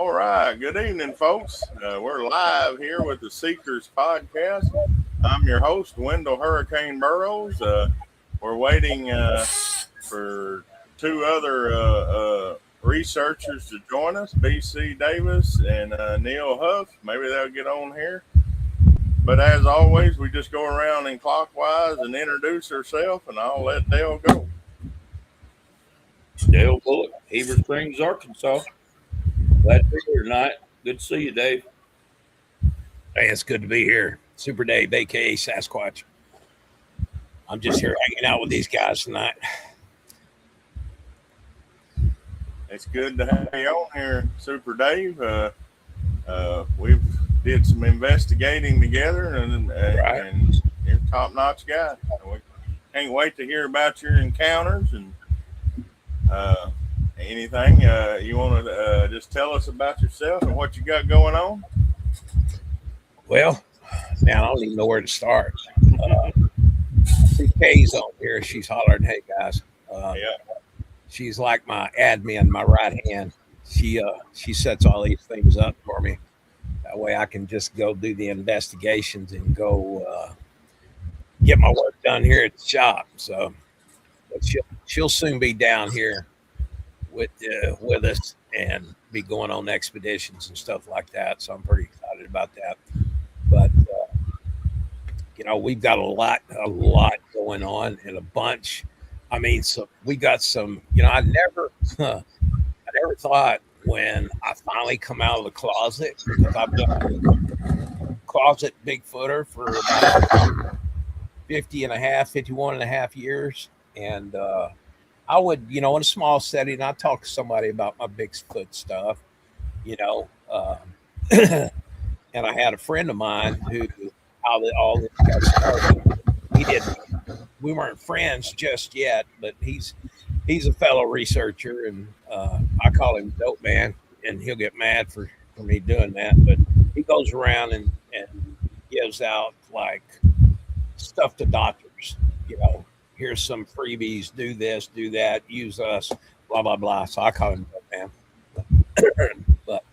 All right. Good evening, folks. We're live here with the Seekers podcast. I'm your host, Wendell Hurricane Burrows. We're waiting for two other researchers to join us, BC Davis and Neil Huff. Maybe they'll get on here. But as always, we just go around in clockwise and introduce ourselves, and I'll let Dale go. Dale Bullock, Heber Springs, Arkansas. Glad to be here tonight. Good to see you, Dave. Hey, it's good to be here. Super Dave, aka Sasquatch. I'm just here hanging out with these guys tonight. It's good to have you on here, Super Dave. We've did some investigating together, and you're a top-notch guy. We can't wait to hear about your encounters and anything you want to just tell us about yourself and what you got going on. Well, man, I don't even know where to start. CK's on here. She's hollering, "Hey guys!" She's like my admin, my right hand. She sets all these things up for me. That way I can just go do the investigations and go get my work done here at the shop. So, but she'll soon be down here with us and be going on expeditions and stuff like that. So I'm pretty excited about that. But we've got a lot going on and a bunch. I mean, so we got some. I never thought when I finally come out of the closet, because I've been a closet Bigfooter for about 51 and a half years. And I would, in a small setting, I'd talk to somebody about my Bigfoot stuff, and I had a friend of mine who, all this got started. We weren't friends just yet, but he's a fellow researcher, and I call him Dope Man, and he'll get mad for me doing that. But he goes around and gives out like stuff to doctors, here's some freebies, do this, do that, use us, blah, blah, blah. So I call him Dope Man. But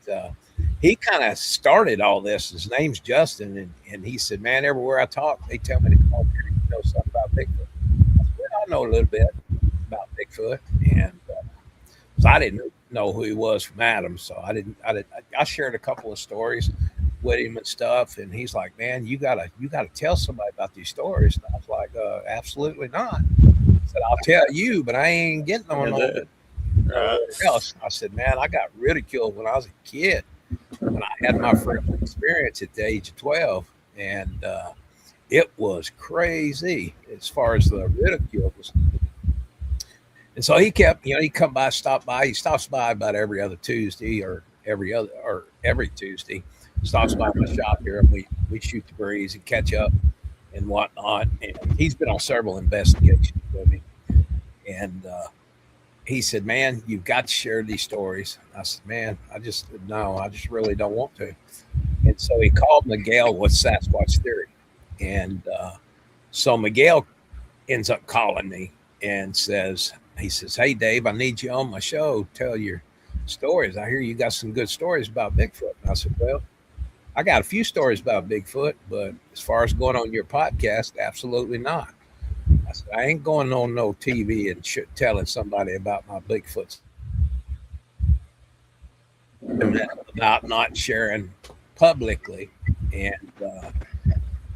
he kind of started all this. His name's Justin, and he said, "Man, everywhere I talk, they tell me to come over here and know something about Bigfoot." I said, "Well, I know a little bit about Bigfoot," and so I didn't know who he was from Adam. So I shared a couple of stories with him and stuff, and he's like, "Man, you gotta tell somebody about these stories." And I was like, "Absolutely not." I said, "I'll tell you, but I ain't getting on nobody else." I said, "Man, I got ridiculed when I was a kid, when I had my first experience at the age of 12, and it was crazy as far as the ridicule was." And so he kept, he come by, stop by. He stops by about every other Tuesday or every Tuesday. Stops by my shop here, and we shoot the breeze and catch up and whatnot. And he's been on several investigations with me. And he said, "Man, you've got to share these stories." I said, "Man, I just really don't want to." And so he called Miguel with Sasquatch Theory. And so Miguel ends up calling me and he says, "Hey, Dave, I need you on my show. Tell your stories. I hear you got some good stories about Bigfoot." And I said, "Well, I got a few stories about Bigfoot, but as far as going on your podcast, absolutely not." I said, "I ain't going on no TV and telling somebody about my Bigfoot about not sharing publicly." And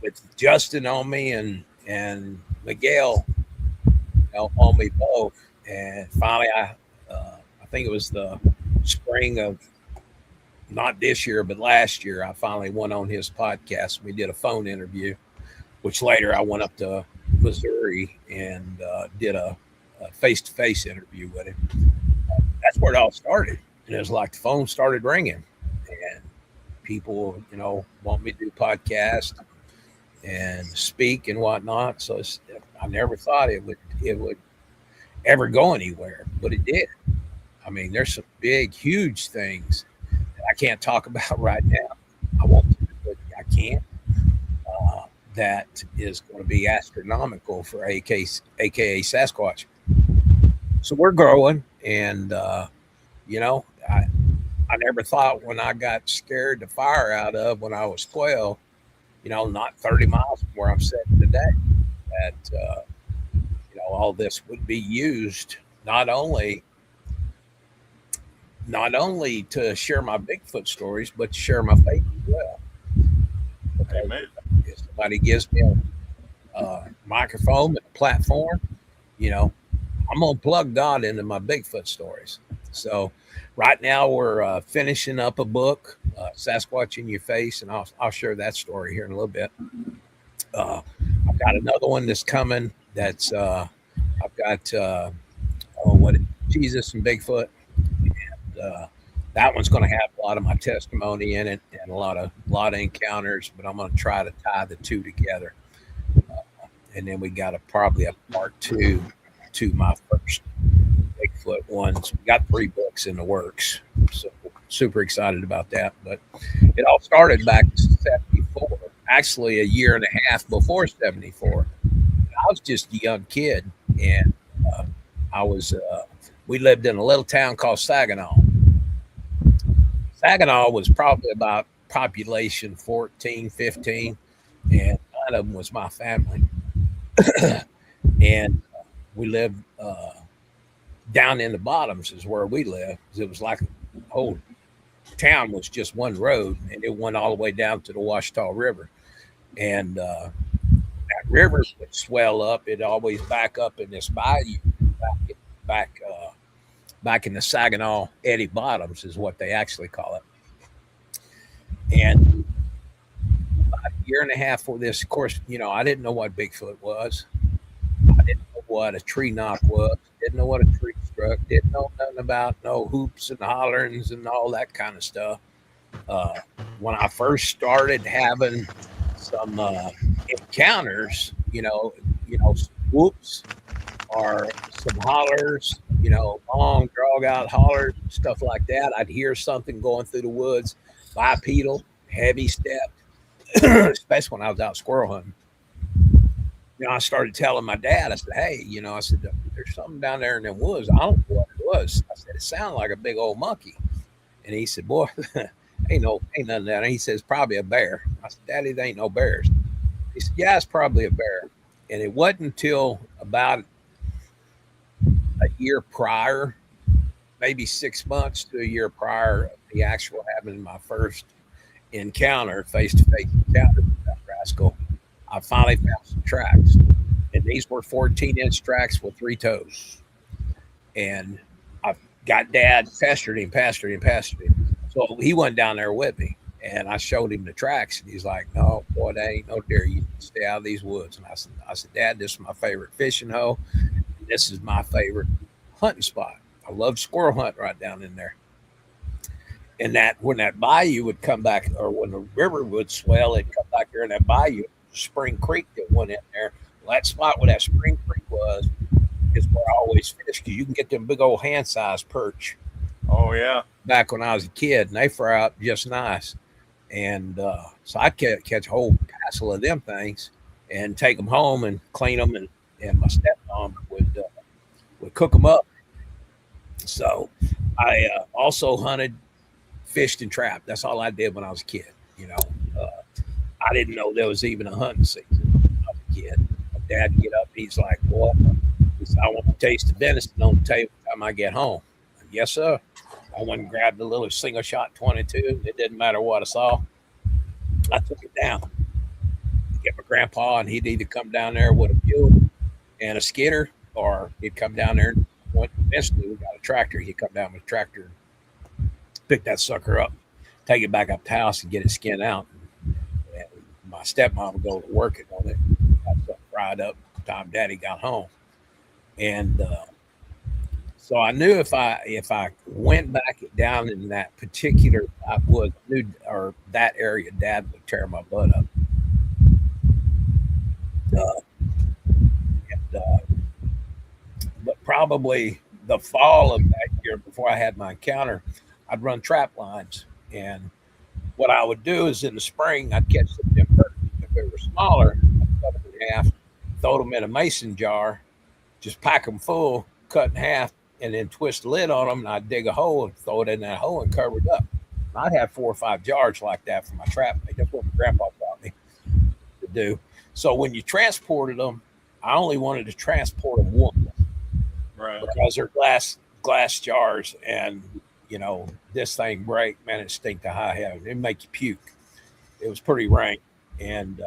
with Justin on me and Miguel on me both, and finally I think it was the spring of, not this year, but last year, I finally went on his podcast. We did a phone interview, which later I went up to Missouri and did a face-to-face interview with him. That's where it all started. And it was like the phone started ringing, and people, want me to do podcasts and speak and whatnot. So I never thought it would ever go anywhere, but it did. I mean, there's some big, huge things I can't talk about right now. I won't, but I can't. That is going to be astronomical for aka Sasquatch. So we're growing, and I never thought when I got scared to fire out of when I was 12, not 30 miles from where I'm sitting today, that, all this would be used not only to share my Bigfoot stories, but to share my faith as well. Because Amen. if somebody gives me a microphone and a platform, I'm gonna plug God into my Bigfoot stories. So, right now we're finishing up a book, Sasquatch in Your Face, and I'll share that story here in a little bit. I've got another one that's coming. That's I've got Jesus and Bigfoot. That one's going to have a lot of my testimony in it and a lot of encounters, but I'm going to try to tie the two together. And then we got probably a part two to my first Bigfoot ones. We got 3 books in the works, so super excited about that. But it all started back in '74, actually a year and a half before '74. I was just a young kid, and we lived in a little town called Saginaw. Saginaw was probably about population 14, 15, and 9 of them was my family. And we lived down in the bottoms is where we lived. It was like the whole town was just one road, and it went all the way down to the Washita River. And that river would swell up. It'd always back up in this bayou back in the Saginaw Eddy Bottoms is what they actually call it. And about a year and a half for this, of course, I didn't know what Bigfoot was. I didn't know what a tree knock was. Didn't know what a tree struck. Didn't know nothing about no hoops and hollerings and all that kind of stuff. When I first started having some encounters, whoops or some hollers, long drag out hollers, stuff like that. I'd hear something going through the woods, bipedal, heavy step, especially when I was out squirrel hunting. I started telling my dad, I said, hey, I said, there's something down there in them woods. I don't know what it was. I said, it sounded like a big old monkey. And he said, boy, ain't nothing down there. He says, probably a bear. I said, Daddy, there ain't no bears. He said, yeah, it's probably a bear. And it wasn't until about a year prior, maybe 6 months to a year prior of the actual having my first encounter, face-to-face encounter with that rascal, I finally found some tracks. And these were 14-inch tracks with 3 toes. And I got Dad pestered him. So he went down there with me. And I showed him the tracks, and he's like, "No, boy, that ain't no deer. You stay out of these woods." And I said, "Dad, this is my favorite fishing hole. This is my favorite hunting spot. I love squirrel hunt right down in there." And that when that bayou would come back, or when the river would swell, it'd come back there in that bayou, Spring Creek that went in there. Well, that spot where that Spring Creek was is where I always fish, because you can get them big old hand-sized perch. Oh yeah. Back when I was a kid, and they fry up just nice. And so I catch a whole passel of them things and take them home and clean them, and my stepmom would cook them up. So I also hunted, fished, and trapped. That's all I did when I was a kid. I didn't know there was even a hunting season when I was a kid. My dad would get up, and he's like, "Boy, I want to taste the venison on the table by the time I get home." Yes, sir. I went and grabbed a little single shot 22. It didn't matter what I saw. I took it down. Get my grandpa, and he'd either come down there with a mule and a skidder, or he'd come down there. Eventually, we got a tractor. He'd come down with a tractor, pick that sucker up, take it back up to the house, and get it skinned out. And my stepmom would go to work on it, got something fried up by the time Daddy got home. And so I knew if I went back down in that particular woods, or that area, Dad would tear my butt up. But probably the fall of that year, before I had my encounter, I'd run trap lines. And what I would do is in the spring, I'd catch some birds. If they were smaller, I'd cut them in half, throw them in a mason jar, just pack them full, cut in half, and then twist the lid on them, and I'd dig a hole and throw it in that hole and cover it up. I'd have 4 or 5 jars like that for my trap bait. That's what my grandpa taught me to do. So when you transported them, I only wanted to transport them once, Right. because they're glass jars, and this thing break, man, it stink to high heaven. It make you puke. It was pretty rank, and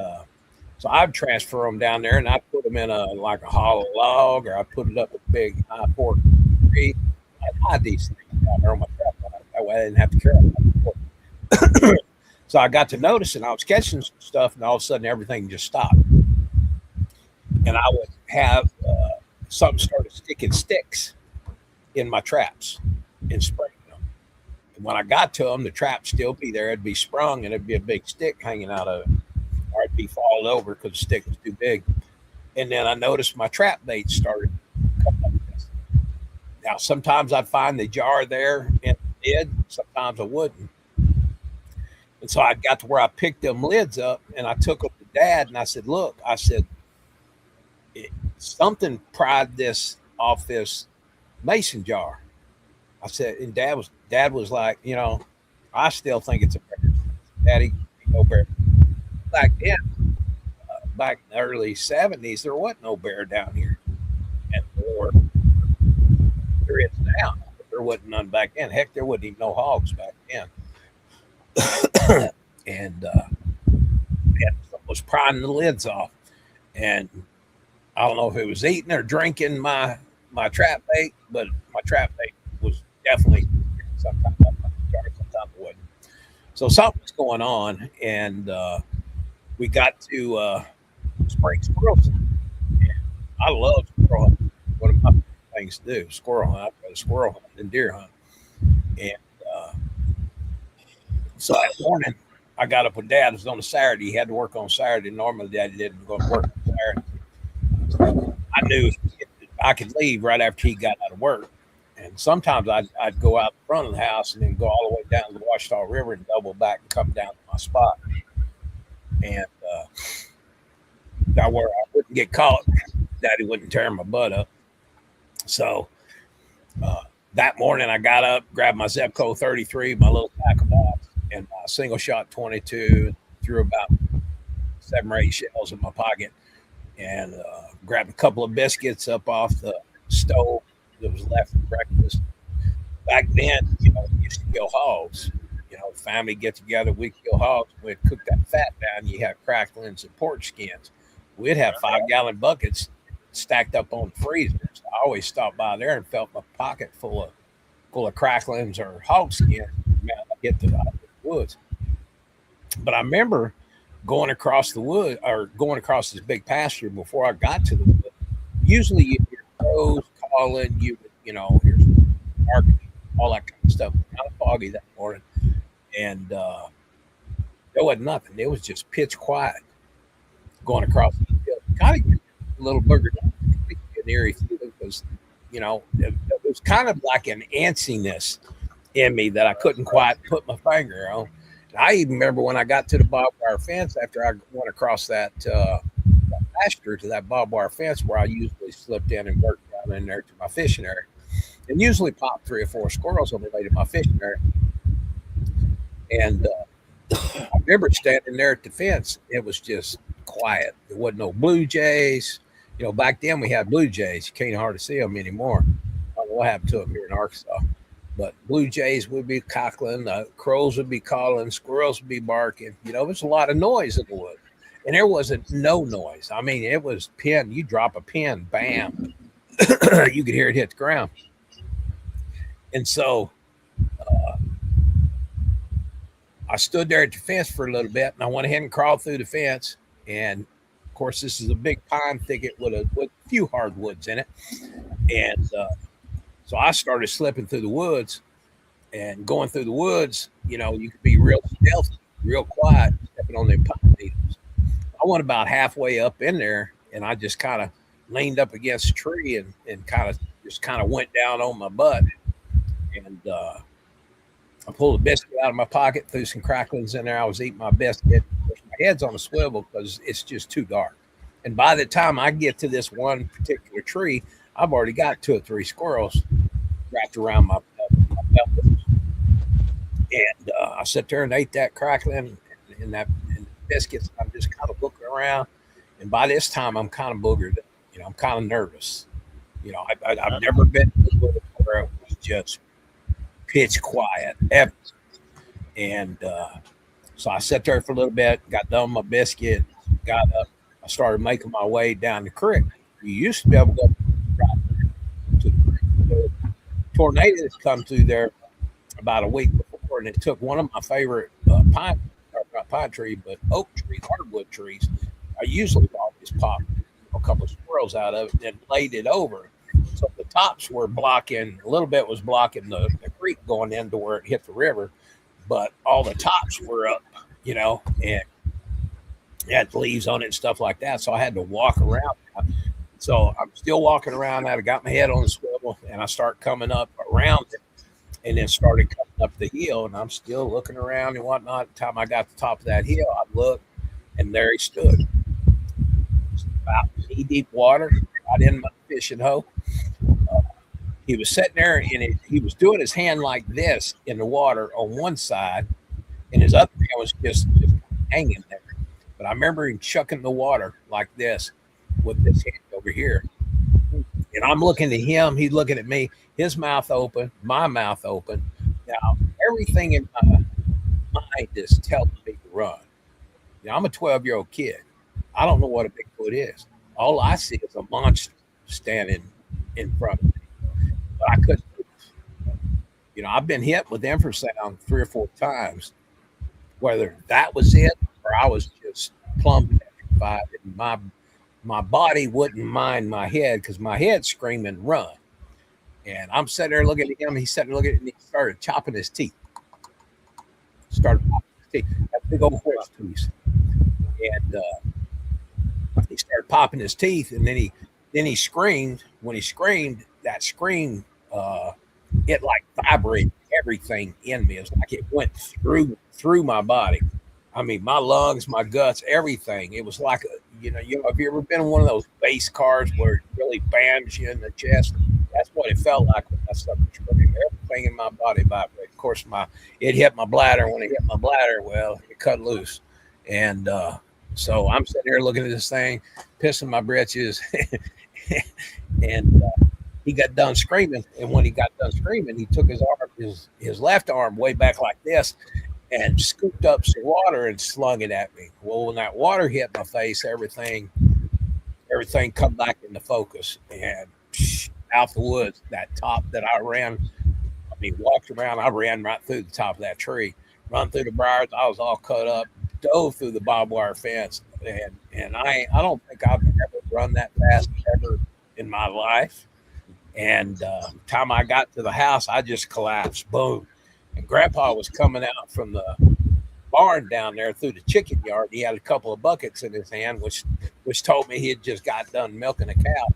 so I'd transfer them down there, and I'd put them in a hollow log, or I put it up a big high fork tree. I'd hide these things down there on my trap line. That way I didn't have to carry them. So I got to noticing I was catching some stuff, and all of a sudden everything just stopped. And I would have something started sticking sticks in my traps and spraying them. And when I got to them, the trap still be there. It'd be sprung, and it'd be a big stick hanging out of it, or it'd be falling over because the stick was too big. And then I noticed my trap bait started coming up. Now, sometimes I'd find the jar there in the lid. Sometimes I wouldn't. And so I got to where I picked them lids up, and I took them to Dad, and I said, look, I said, something pried this off this mason jar. I said, and Dad was like, I still think it's a bear. Daddy, no bear. Back then, back in the early 70s, there wasn't no bear down here. And there is now. But there wasn't none back then. Heck, there wasn't even no hogs back then. And was prying the lids off. And I don't know if it was eating or drinking my trap bait, but my trap bait was definitely sometimes it wasn't. So something was going on, and we got to spring squirrels. And I love squirrel hunting. One of my things to do, squirrel hunt. I'd rather squirrel hunt than deer hunt. And so that morning, I got up with Dad. It was on a Saturday. He had to work on Saturday. Normally, Dad didn't go to work on Saturday. So I knew I could leave right after he got out of work. And sometimes I'd go out the front of the house and then go all the way down to the Washita River and double back and come down to my spot. And where I wouldn't get caught. Daddy wouldn't tear my butt up. So that morning, I got up, grabbed my Zepco 33, my little tackle box, and my single shot 22, threw about 7 or 8 shells in my pocket, and grabbed a couple of biscuits up off the stove that was left for breakfast. Back then, we used to kill hogs. Family get together, we'd kill hogs. We'd cook that fat down. You have cracklings and pork skins. We'd have 5-gallon buckets stacked up on the freezers. I always stopped by there and felt my pocket full of cracklings or hog skin. Man, I get to the woods. But I remember going across the wood, or going across this big pasture before I got to the wood. Usually you hear crows calling, hear barking, all that kind of stuff. Kind of foggy that morning. And there wasn't nothing. It was just pitch quiet going across the field. Kind of a little booger, an eerie feeling, because it was kind of like an antsiness in me that I couldn't quite put my finger on. And I even remember when I got to the barbed wire fence after I went across that pasture to that barbed wire fence where I usually slipped in and worked down in there to my fishing area, and usually popped 3 or 4 squirrels on the way to my fishing area. And I remember standing there at the fence. It was just quiet. There wasn't no blue jays. Back then we had blue jays. You can't hardly see them anymore. I don't know what happened to them here in Arkansas. But blue jays would be cackling, crows would be calling, squirrels would be barking. There's a lot of noise in the woods. And there wasn't no noise. I mean, it was pin. You drop a pin, bam. You could hear it hit the ground. And so I stood there at the fence for a little bit, and I went ahead and crawled through the fence. And of course, this is a big pine thicket with a few hardwoods in it. And so I started slipping through the woods, and going through the woods, you could be real stealthy, real quiet, stepping on them pine needles. I went about halfway up in there, and I just kind of leaned up against a tree and kind of went down on my butt. And I pulled a biscuit out of my pocket, threw some cracklings in there. I was eating my biscuit. My head's on a swivel because it's just too dark. And by the time I get to this one particular tree, I've already got 2 or 3 squirrels wrapped around my belt. And I sat there and ate that crackling and and biscuits. I'm just kind of looking around. And by this time, I'm kind of boogered. I'm kind of nervous. I've never been where it was just pitch quiet ever. And so I sat there for a little bit, got done with my biscuit, got up. I started making my way down the creek. You used to be able to go right to the creek. The tornadoes come through there about a week before, and it took one of my favorite pine, or not pine tree, but oak tree, hardwood trees. I usually always pop a couple of squirrels out of it and laid it over. So the tops were blocking, a little bit was blocking the creek going into where it hit the river, but all the tops were up, and it had leaves on it and stuff like that. So I had to walk around. So I'm still walking around that. I got my head on the swivel and I start coming up around it and then started coming up the hill. And I'm still looking around and whatnot. The time I got to the top of that hill, I looked and there he stood. About knee deep water, right in my fishing hoe. He was sitting there and he was doing his hand like this in the water on one side, and his other hand was just hanging there. But I remember him chucking the water like this with his hand over here. And I'm looking at him, he's looking at me, his mouth open, my mouth open. Now, everything in my mind is telling me to run. I'm a 12-year-old kid. I don't know what a Bigfoot is. All I see is a monster standing in front of me. But I couldn't move. I've been hit with infrasound 3 or 4 times. Whether that was it or I was just plumb petrified, and my body wouldn't mind my head because my head's screaming, run. And I'm sitting there looking at him. He's sitting there looking at me. He started chopping his teeth. Started popping his teeth. That big old horse piece. And he started popping his teeth, and then he screamed. When he screamed, that scream, it like vibrated everything in me. It was like it went through my body. I mean, my lungs, my guts, everything. It was like have you ever been in one of those base cars where it really bams you in the chest? That's what it felt like when I started screaming. Everything in my body vibrated. Of course, it hit my bladder. When it hit my bladder, well, it cut loose. And so I'm sitting here looking at this thing, pissing my britches. And he got done screaming. And when he got done screaming, he took his left arm way back like this and scooped up some water and slung it at me. Well, when that water hit my face, everything come back into focus. And out the woods, that top that I walked around, I ran right through the top of that tree, run through the briars. I was all cut up, dove through the barbed wire fence. And I don't think I've ever run that fast ever in my life. And time I got to the house, I just collapsed. Boom. And Grandpa was coming out from the barn down there through the chicken yard. He had a couple of buckets in his hand, which told me he had just got done milking a cow.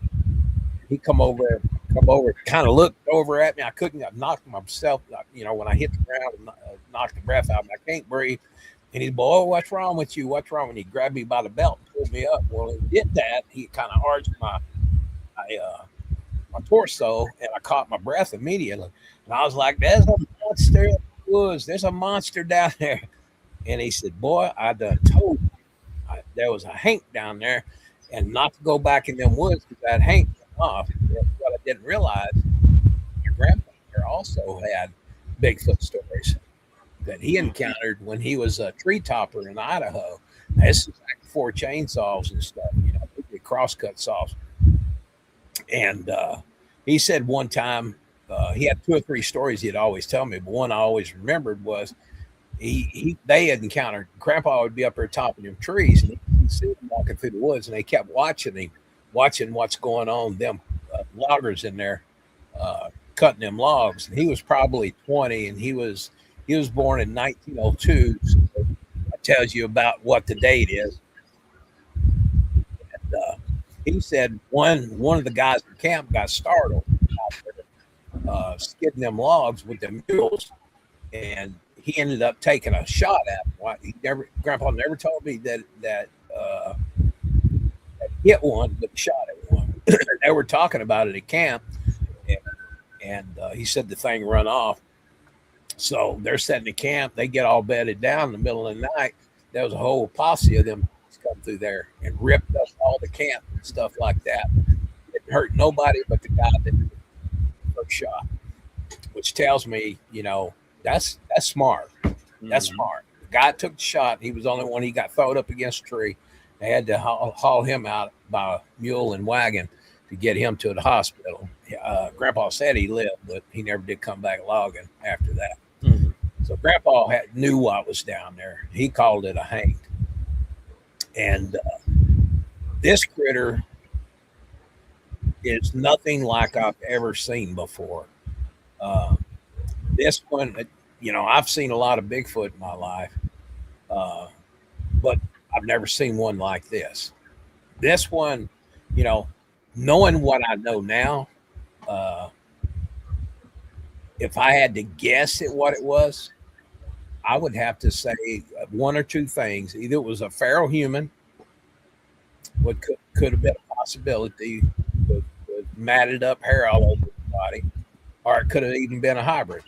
He come over, kind of looked over at me. I couldn't have knocked myself, when I hit the ground and knocked the breath out. I can't breathe. And he'd go, "Oh, what's wrong with you? What's wrong?" And he grabbed me by the belt and pulled me up. Well, he did that. He kind of arched my torso, and I caught my breath immediately. And I was like, "There's a monster in the woods. There's a monster down there." And he said, "Boy, I done told you there was a Hank down there, and not to go back in them woods because that Hank went off." What I didn't realize, my grandfather also had Bigfoot stories that he encountered when he was a tree topper in Idaho. This is like before chainsaws and stuff, crosscut saws. And he said one time, he had 2 or 3 stories he'd always tell me, but one I always remembered was they had encountered, Grandpa would be up there topping them trees, and he'd see him walking through the woods, and they kept watching what's going on, them loggers in there cutting them logs. And he was probably 20, and he was born in 1902. So that tells you about what the date is. And he said one of the guys in camp got startled out there, skidding them logs with the mules, and he ended up taking a shot at him. Grandpa never told me that hit one, but shot at one. They were talking about it at camp, and he said the thing run off. So they're setting the camp. They get all bedded down in the middle of the night. There was a whole posse of them come through there and ripped up all the camp and stuff like that. It didn't hurt nobody but the guy that first shot, which tells me, that's smart. That's smart. The guy took the shot. He was the only one. He got thrown up against a tree. They had to haul him out by a mule and wagon to get him to the hospital. Grandpa said he lived, but he never did come back logging after that. Mhm. So Grandpa knew what was down there. He called it a hang. And this critter is nothing like I've ever seen before. This one, I've seen a lot of Bigfoot in my life, but I've never seen one like this. This one, knowing what I know now, if I had to guess at what it was, I would have to say one or two things. Either it was a feral human, what could have been a possibility with matted up hair all over the body, or it could have even been a hybrid.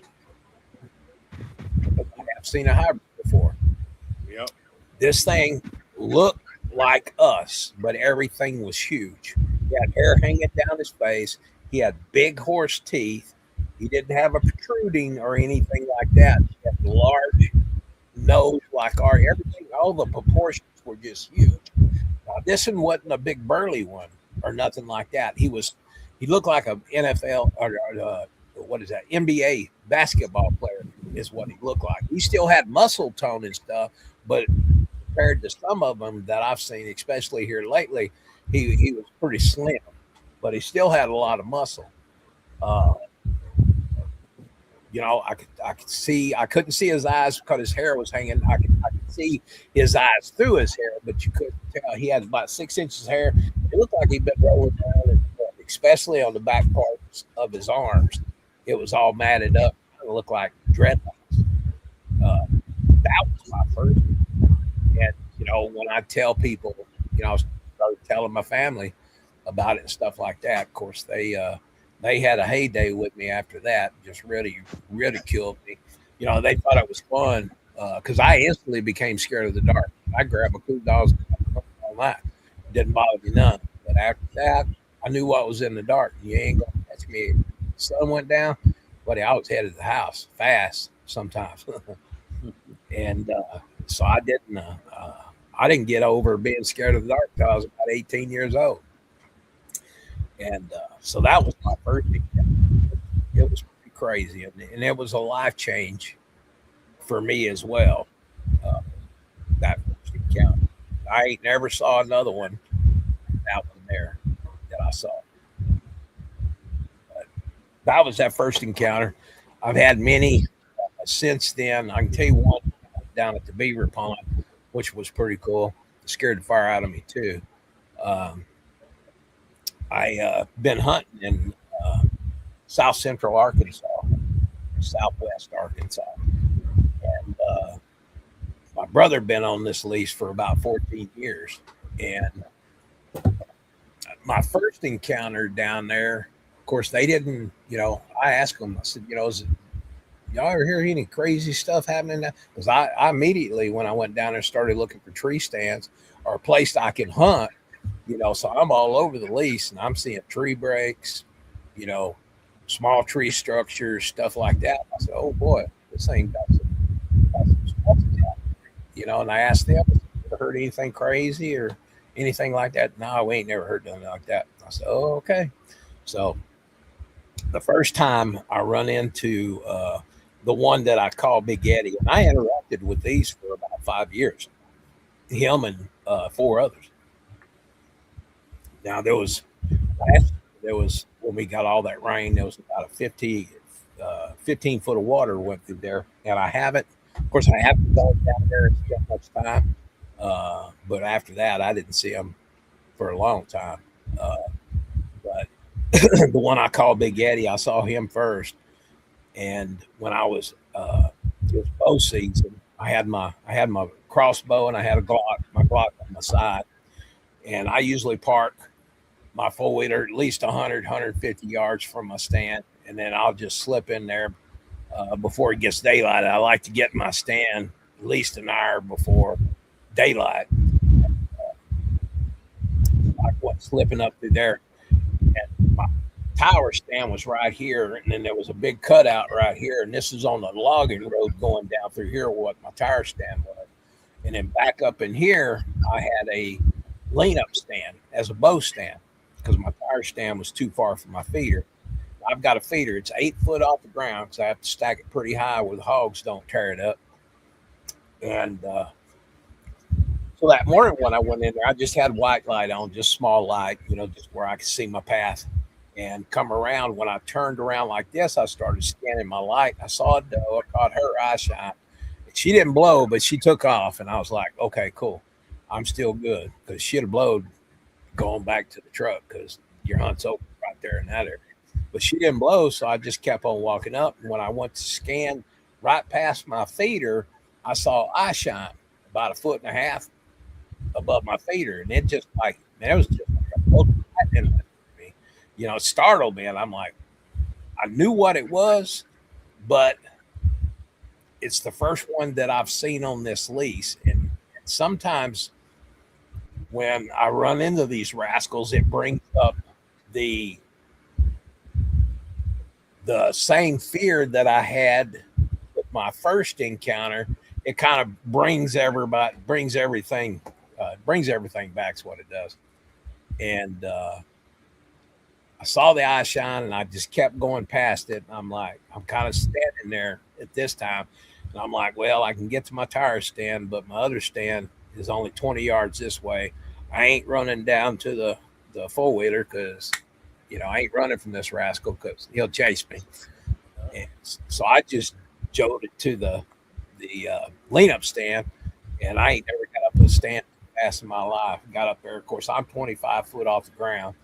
I have seen a hybrid before. Yep. This thing looked like us, but everything was huge. He had hair hanging down his face. He had big horse teeth. He didn't have a protruding or anything like that. He had a large nose like everything. All the proportions were just huge. Now, this one wasn't a big burly one or nothing like that. He looked like an NFL or what is that? NBA basketball player is what he looked like. He still had muscle tone and stuff, but compared to some of them that I've seen, especially here lately, he was pretty slim, but he still had a lot of muscle. I could see. I couldn't see his eyes because his hair was hanging. I could see his eyes through his hair, but you couldn't tell. He had about 6 inches of hair. It looked like he'd been rolling down, especially on the back parts of his arms. It was all matted up. It looked like dreadlocks. That was my first. And when I tell people, I started telling my family about it and stuff like that. Of course, they had a heyday with me after that. Just really ridiculed me. They thought it was fun because I instantly became scared of the dark. I grabbed a cool dog all night. It didn't bother me none. But after that, I knew what was in the dark. You ain't gonna catch me. The sun went down, buddy. I was headed to the house fast sometimes, and so I didn't get over being scared of the dark until I was about 18 years old. And so that was my first encounter. It was pretty crazy, and it was a life change for me as well. That first encounter, I ain't never saw another one. That one there that I saw. But that was that first encounter. I've had many since then. I can tell you one down at the Beaver Pond, which was pretty cool. It scared the fire out of me too. I been hunting in south central Arkansas, southwest Arkansas, and my brother been on this lease for about 14 years. And my first encounter down there, of course, they didn't. I asked them. I said, is it, y'all ever hear any crazy stuff happening now? Because I immediately, when I went down there, started looking for tree stands or a place I can hunt. So I'm all over the lease and I'm seeing tree breaks, small tree structures, stuff like that. I said, oh boy, this thing got some stuff happening. And I asked them, ever heard anything crazy or anything like that? No, we ain't never heard nothing like that. I said, oh, okay. So the first time I run into the one that I call Big Eddie, and I interacted with these for about 5 years, him and 4 others. Now there was when we got all that rain, there was about a 15 foot of water went through there, and I haven't gone down there and spent much time. But after that, I didn't see them for a long time. But the one I call Big Eddie, I saw him first, and when I was it was bow season, I had my crossbow and I had my Glock on my side, and I usually park my 4-wheeler at least 100, 150 yards from my stand and then I'll just slip in there before it gets daylight. I like to get in my stand at least an hour before daylight. Like what, slipping up through there. And my tower stand was right here, and then there was a big cutout right here, and this is on the logging road going down through here what my tower stand was. And then back up in here, I had a lean up stand as a bow stand because my tower stand was too far from my feeder. I've got a feeder. It's 8 foot off the ground because I have to stack it pretty high where the hogs don't tear it up. And so that morning when I went in there, I just had white light on, just small light, just where I could see my path and come around. When I turned around like this, I started scanning my light. I saw a doe. I caught her eye shine. She didn't blow, but she took off. And I was like, okay, cool. I'm still good because she'd have blowed going back to the truck because your hunt's open right there in that area. But she didn't blow, so I just kept on walking up. And when I went to scan right past my feeder, I saw eye shine about 1.5 feet above my feeder. And it just like, man, it was just like a bolt of lightning for me. It startled me. And I'm like, I knew what it was, but it's the first one that I've seen on this lease. And sometimes when I run into these rascals, it brings up the same fear that I had with my first encounter. It kind of brings everything back is what it does. And I saw the eye shine and I just kept going past it. And I'm like, I'm kind of standing there at this time. And I'm like, well, I can get to my tire stand, but my other stand is only 20 yards this way. I ain't running down to the four-wheeler because I ain't running from this rascal because he'll chase me. And so I just jolted to the lean up stand, and I ain't never got up a stand fast in my life. Got up there. Of course, I'm 25 foot off the ground.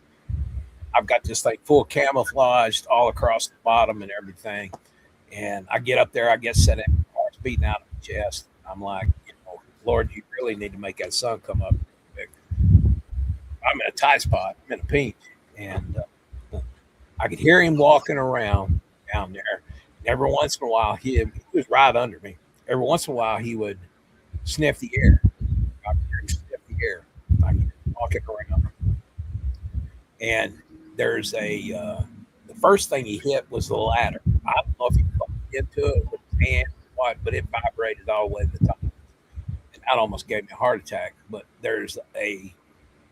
I've got this thing full camouflaged all across the bottom and everything. And I get up there, I get set in, heart's beating out of my chest. I'm like, Lord, you really need to make that sun come up. I'm in a tight spot. I'm in a pinch. And I could hear him walking around down there. And every once in a while, he was right under me. Every once in a while, he would sniff the air. I could hear him sniff the air. I could hear him walking around. And there's the first thing he hit was the ladder. I don't know if he bumped into it with his hand or what, but it vibrated all the way to the top. And that almost gave me a heart attack. But there's a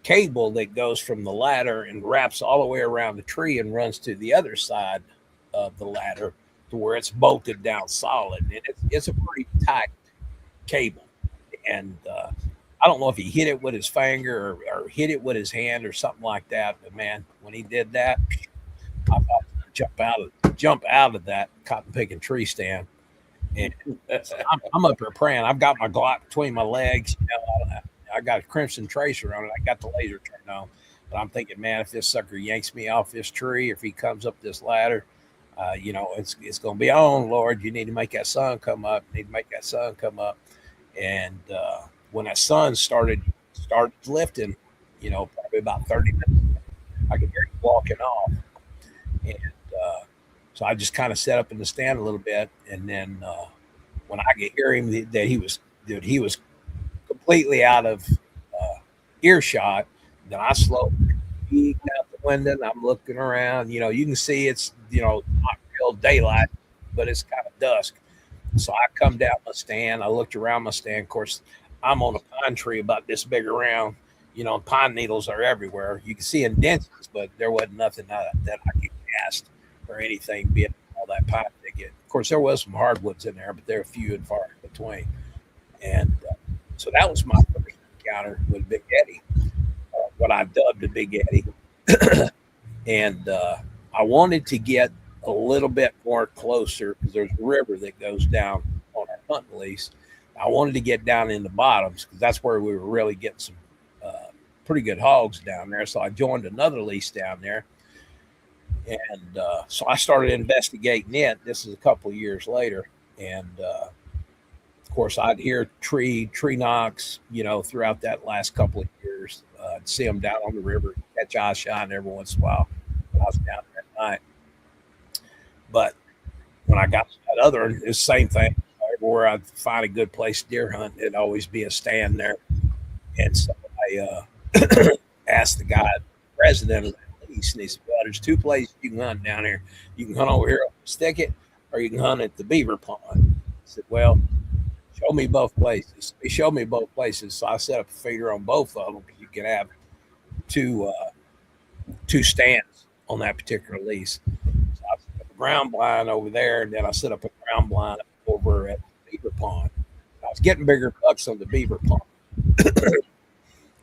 cable that goes from the ladder and wraps all the way around the tree and runs to the other side of the ladder to where it's bolted down solid. And it's a pretty tight cable. And I don't know if he hit it with his finger or hit it with his hand or something like that. But man, when he did that, I thought I'd jump out of that cotton picking tree stand. And I'm up there praying. I've got my Glock between my legs. I got a crimson tracer on it. I got the laser turned on. But I'm thinking, man, if this sucker yanks me off this tree, if he comes up this ladder, it's going to be on, Lord. You need to make that sun come up. You need to make that sun come up. And when that sun started lifting, probably about 30 minutes, I could hear him walking off. And so I just kind of set up in the stand a little bit. And then when I could hear him that he was completely out of earshot, then I slowly peeked out the window and I'm looking around. You can see it's, not real daylight, but it's kind of dusk. So I come down my stand. I looked around my stand. Of course, I'm on a pine tree about this big around. Pine needles are everywhere. You can see indents, but there wasn't nothing that I could cast or anything being all that pine thicket. Of course, there was some hardwoods in there, but they're few and far in between. And so that was my first encounter with Big Eddie, what I dubbed a Big Eddie. And I wanted to get a little bit more closer because there's a river that goes down on our hunting lease. I wanted to get down in the bottoms because that's where we were really getting some pretty good hogs down there. So I joined another lease down there. And so I started investigating it. This is a couple of years later. And of course, I'd hear tree knocks, throughout that last couple of years. I'd see them down on the river, catch eye shine every once in a while when I was down there at night. But when I got to that other one, it's the same thing. Where I'd find a good place to deer hunt, it'd always be a stand there. And so I asked the guy, president of that lease, and he said, "Well, there's two places you can hunt down here. You can hunt over here on the Sticket, or you can hunt at the Beaver Pond." I said, "Well, show me both places." He showed me both places, so I set up a feeder on both of them because you can have two stands on that particular lease. So I set up a ground blind over there, and then I set up a ground blind over at the Beaver Pond. I was getting bigger bucks on the Beaver Pond.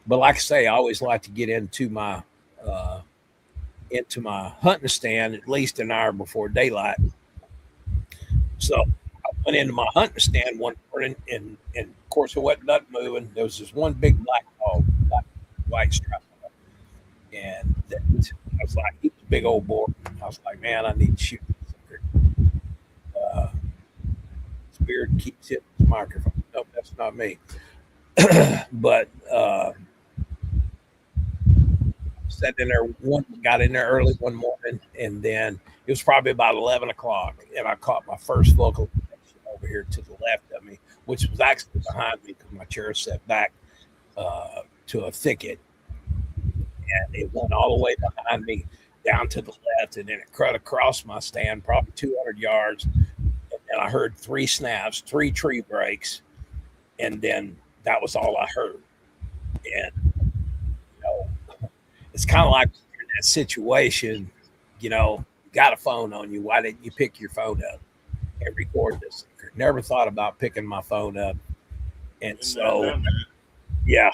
But like I say, I always like to get into my hunting stand at least an hour before daylight. So I went into my hunting stand one morning, and of course it wasn't nothing moving. There was this one big black hog, black white stripe, and I was like, he's a big old boar. I was like, man, I need to shoot this sucker. His beard keeps hitting the microphone. Nope, that's not me. But sat in there got in there early one morning, and then it was probably about 11 o'clock, and I caught my first vocal over here to the left of me, which was actually behind me because my chair set back to a thicket, and it went all the way behind me down to the left, and then it cut across my stand probably 200 yards, and I heard three snaps, three tree breaks, and then that was all I heard. And it's kind of like in that situation, you got a phone on you. Why didn't you pick your phone up and record this? Never thought about picking my phone up. And so, yeah.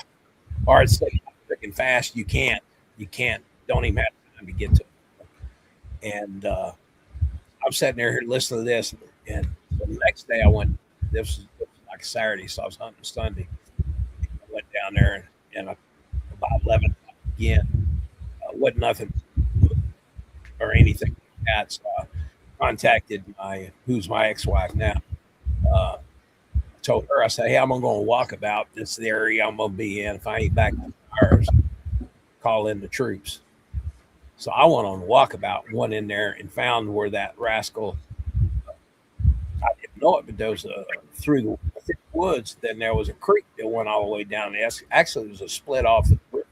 Or it's so freaking fast. You can't, don't even have time to get to it. And I'm sitting there listening to this. And so the next day I went, this was like a Saturday, so I was hunting Sunday. I went down there and about 11 o'clock again. Wasn't nothing or anything like that. So I contacted who's my ex-wife now. I told her, I said, hey, I'm going to go walk about this area I'm going to be in. If I ain't back to ours, call in the troops. So I went on a walkabout, went in there and found where that rascal, I didn't know it, but there was through the thick woods, then there was a creek that went all the way down there. Actually, there was a split off the river.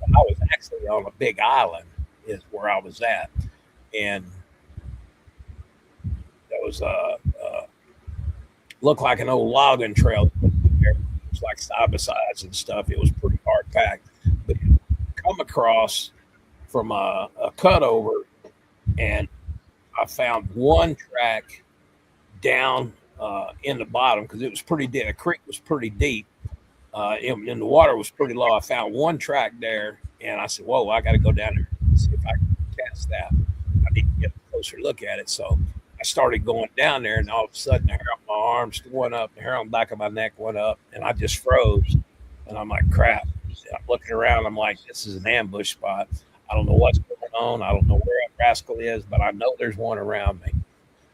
I was actually on a big island is where I was at. And there was looked like an old logging trail. It was like side by sides and stuff. It was pretty hard packed. But you come across from a cutover, and I found one track down in the bottom because it was pretty deep. The creek was pretty deep. And the water was pretty low. I found one track there, and I said, whoa, I got to go down there and see if I can cast that. I need to get a closer look at it. So I started going down there, and all of a sudden the hair on my arms went up, the hair on the back of my neck went up, and I just froze. And I'm like, crap. I'm looking around. I'm like, this is an ambush spot. I don't know what's going on. I don't know where a rascal is, but I know there's one around me.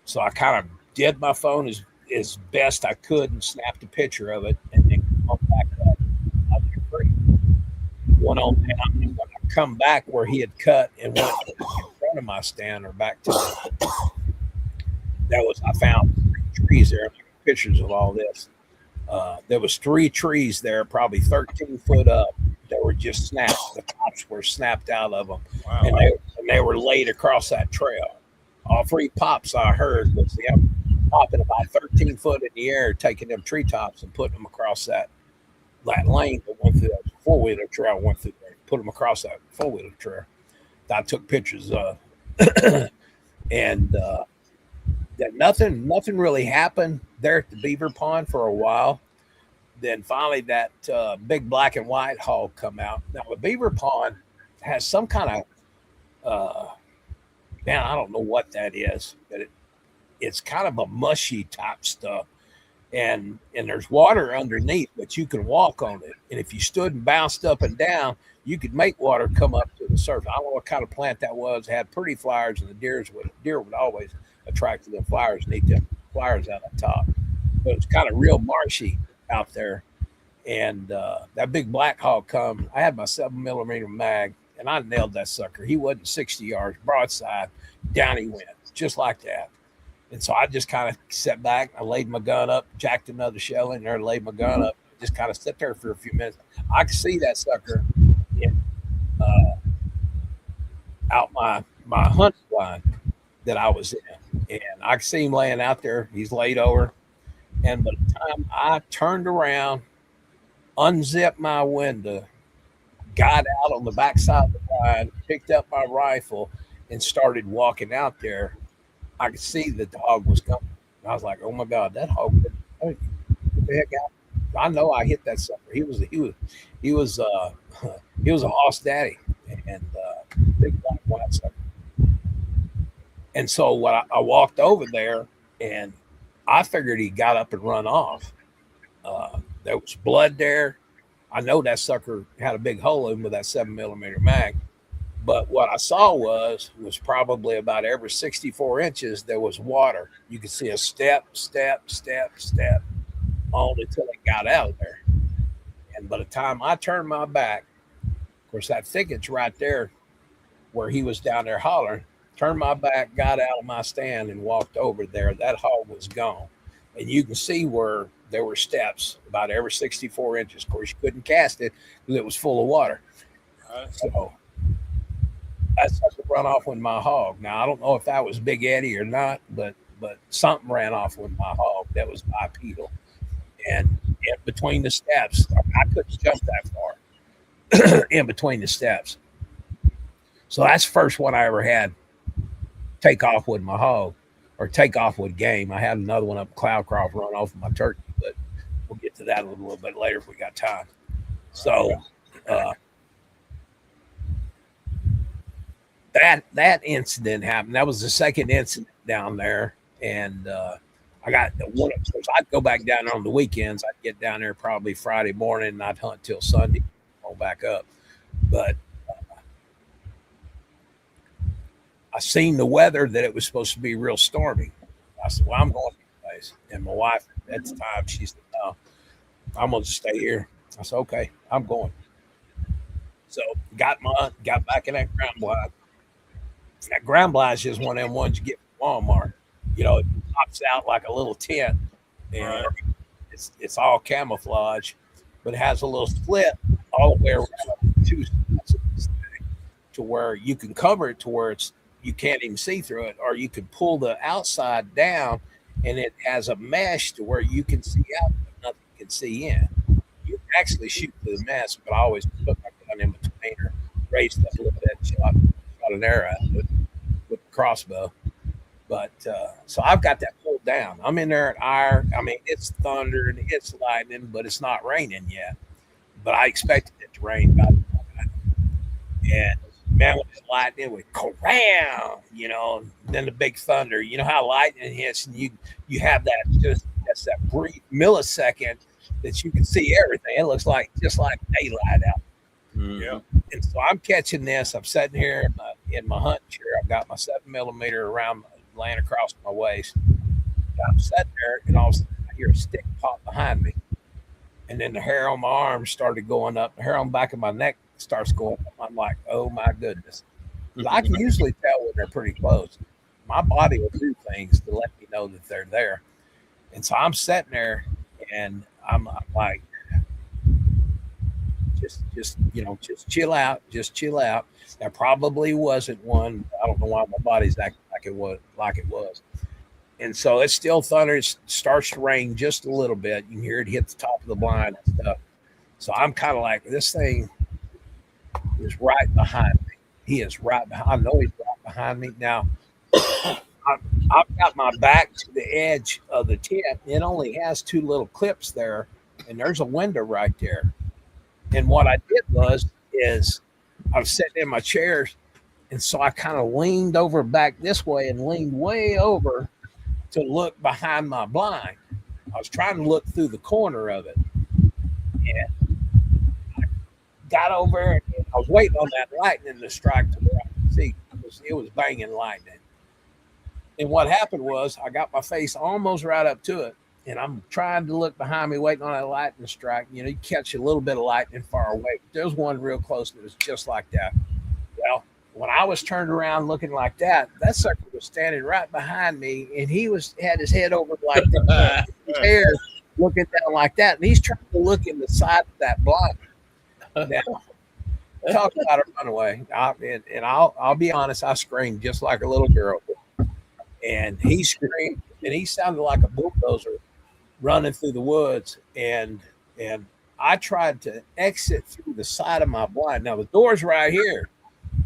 So I kind of did my phone as best I could and snapped a picture of it, and then back up. Went on down. And when I come back where he had cut and went in front of my stand or back to I found 3 trees there. I took pictures of all this. There was 3 trees there, probably 13 foot up, that were just snapped. The tops were snapped out of them. Wow. And they were laid across that trail. All 3 pops I heard was them popping about 13 foot in the air, taking them treetops and putting them across that lane that went through that 4-wheeler trail, went through there, put them across that 4-wheeler trail that I took pictures of. And that nothing really happened there at the Beaver Pond for a while. Then finally that big black and white hog come out. Now the Beaver Pond has some kind of man, I don't know what that is, but it's kind of a mushy type stuff. And there's water underneath, but you can walk on it. And if you stood and bounced up and down, you could make water come up to the surface. I don't know what kind of plant that was. It had pretty flowers, and the deer would always attract to them flowers and eat them flowers out on top. But it's kind of real marshy out there. And that big black hog come. I had my 7mm mag, and I nailed that sucker. He wasn't 60 yards broadside. Down he went. just like that. And so I just kind of sat back. I laid my gun up, jacked another shell in there, laid my gun up, just kind of sit there for a few minutes. I could see that sucker in, out my hunt blind that I was in, and I could see him laying out there. He's laid over, and by the time I turned around, unzipped my window, got out on the backside of the blind, picked up my rifle, and started walking out there, I could see that the hog was coming. I was like, "Oh my God, that hog! What the heck out?" I know I hit that sucker. He was he was a hoss daddy and big black white sucker. And so when I walked over there, and I figured he got up and run off. There was blood there. I know that sucker had a big hole in him with that 7mm mag. But what I saw was probably about every 64 inches there was water. You could see a step on until it got out of there. And by the time I turned my back, of course that thicket's right there where he was down there hollering. Turned my back, got out of my stand, and walked over there. That hog was gone. And you can see where there were steps about every 64 inches. Of course, you couldn't cast it because it was full of water. So that sucker run off with my hog. Now, I don't know if that was Big Eddie or not, but something ran off with my hog that was bipedal. And in between the steps, I couldn't jump that far in between the steps. So that's the first one I ever had take off with my hog or take off with game. I had another one up Cloudcroft run off with my turkey, but we'll get to that a little bit later if we got time. So that incident happened. That was the second incident down there. And I got one of those. I'd go back down there on the weekends. I'd get down there probably Friday morning and I'd hunt till Sunday, go back up. But I seen the weather that it was supposed to be real stormy. I said, "Well, I'm going to the place." And my wife at the time, she said, "No, I'm going to stay here." I said, "Okay, I'm going." So got back in that ground blind. That ground blind is just one of them ones you get from Walmart. You know, it pops out like a little tent, and it's all camouflage, but it has a little slit all the way around two sides to where you can cover it to where you can't even see through it, or you could pull the outside down and it has a mesh to where you can see out but nothing can see in. You can actually shoot through the mesh, but I always put my gun in between or raised up a little bit, shot an arrow with the crossbow. But so I've got that pulled down. I'm in there at Ire. I mean, it's thunder and it's lightning, but it's not raining yet. But I expected it to rain by the time. And man, when it's lightning, it would corral, you know, and then the big thunder. You know how lightning hits, and you have that's that brief millisecond that you can see everything. It looks like just like daylight out. Yeah. And so I'm catching this. I'm sitting here in my hunt chair. I've got my 7mm around, laying across my waist. I'm sitting there, and all of a sudden I hear a stick pop behind me, and then the hair on my arm started going up. The hair on the back of my neck starts going up. I'm like, "Oh my goodness!" I can usually tell when they're pretty close. My body will do things to let me know that they're there. And so I'm sitting there, and I'm like, just chill out, just chill out. There probably wasn't one. I don't know why my body's acting like it was. And so it's still thunder. It starts to rain just a little bit. You can hear it hit the top of the blind and stuff. So I'm kind of like, this thing is right behind me. He is right behind. I know he's right behind me. Now, I've got my back to the edge of the tent. It only has two little clips there, and there's a window right there. And what I did is I was sitting in my chair, and so I kind of leaned over back this way and leaned way over to look behind my blind. I was trying to look through the corner of it. And I got over and I was waiting on that lightning to strike to where I could see. It was banging lightning. And what happened was I got my face almost right up to it, and I'm trying to look behind me, waiting on that lightning strike. You know, you catch a little bit of lightning far away. There's one real close that was just like that. Well, when I was turned around looking like that, that sucker was standing right behind me, and he had his head over like this, his hair looking down like that, and he's trying to look in the side of that blind. Now, talk about a runaway. I'll be honest, I screamed just like a little girl, and he screamed, and he sounded like a bulldozer running through the woods, and I tried to exit through the side of my blind. Now the door's right here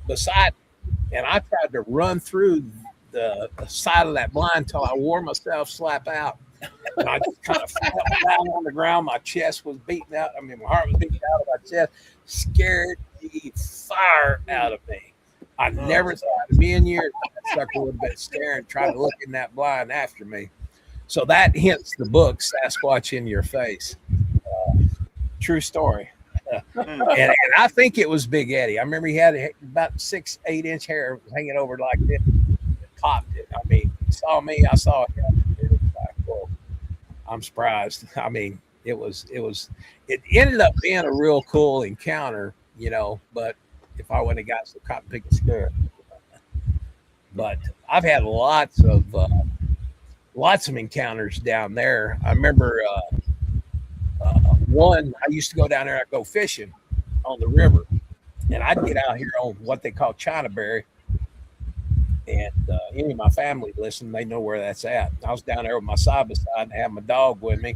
beside me, and I tried to run through the side of that blind till I wore myself slap out. And I just kind of fell down on the ground. My chest was beating out. I mean, my heart was beating out of my chest. Scared the fire out of me. I never thought in a million years that sucker would have been staring, trying to look in that blind after me. So that hints the book, Sasquatch in Your Face. True story. And I think it was Big Eddie. I remember he had about 6-8 inch hair hanging over like this. Popped it. I mean, he saw me, I saw him. It was like, well, I'm surprised. I mean, it ended up being a real cool encounter, you know, but if I wouldn't have got some cotton picking scared. But I've had lots of encounters down there. I remember one, I used to go down there, I'd go fishing on the river, and I'd get out here on what they call Chinaberry. And any of my family listen, they know where that's at. I was down there with my side by side and had my dog with me.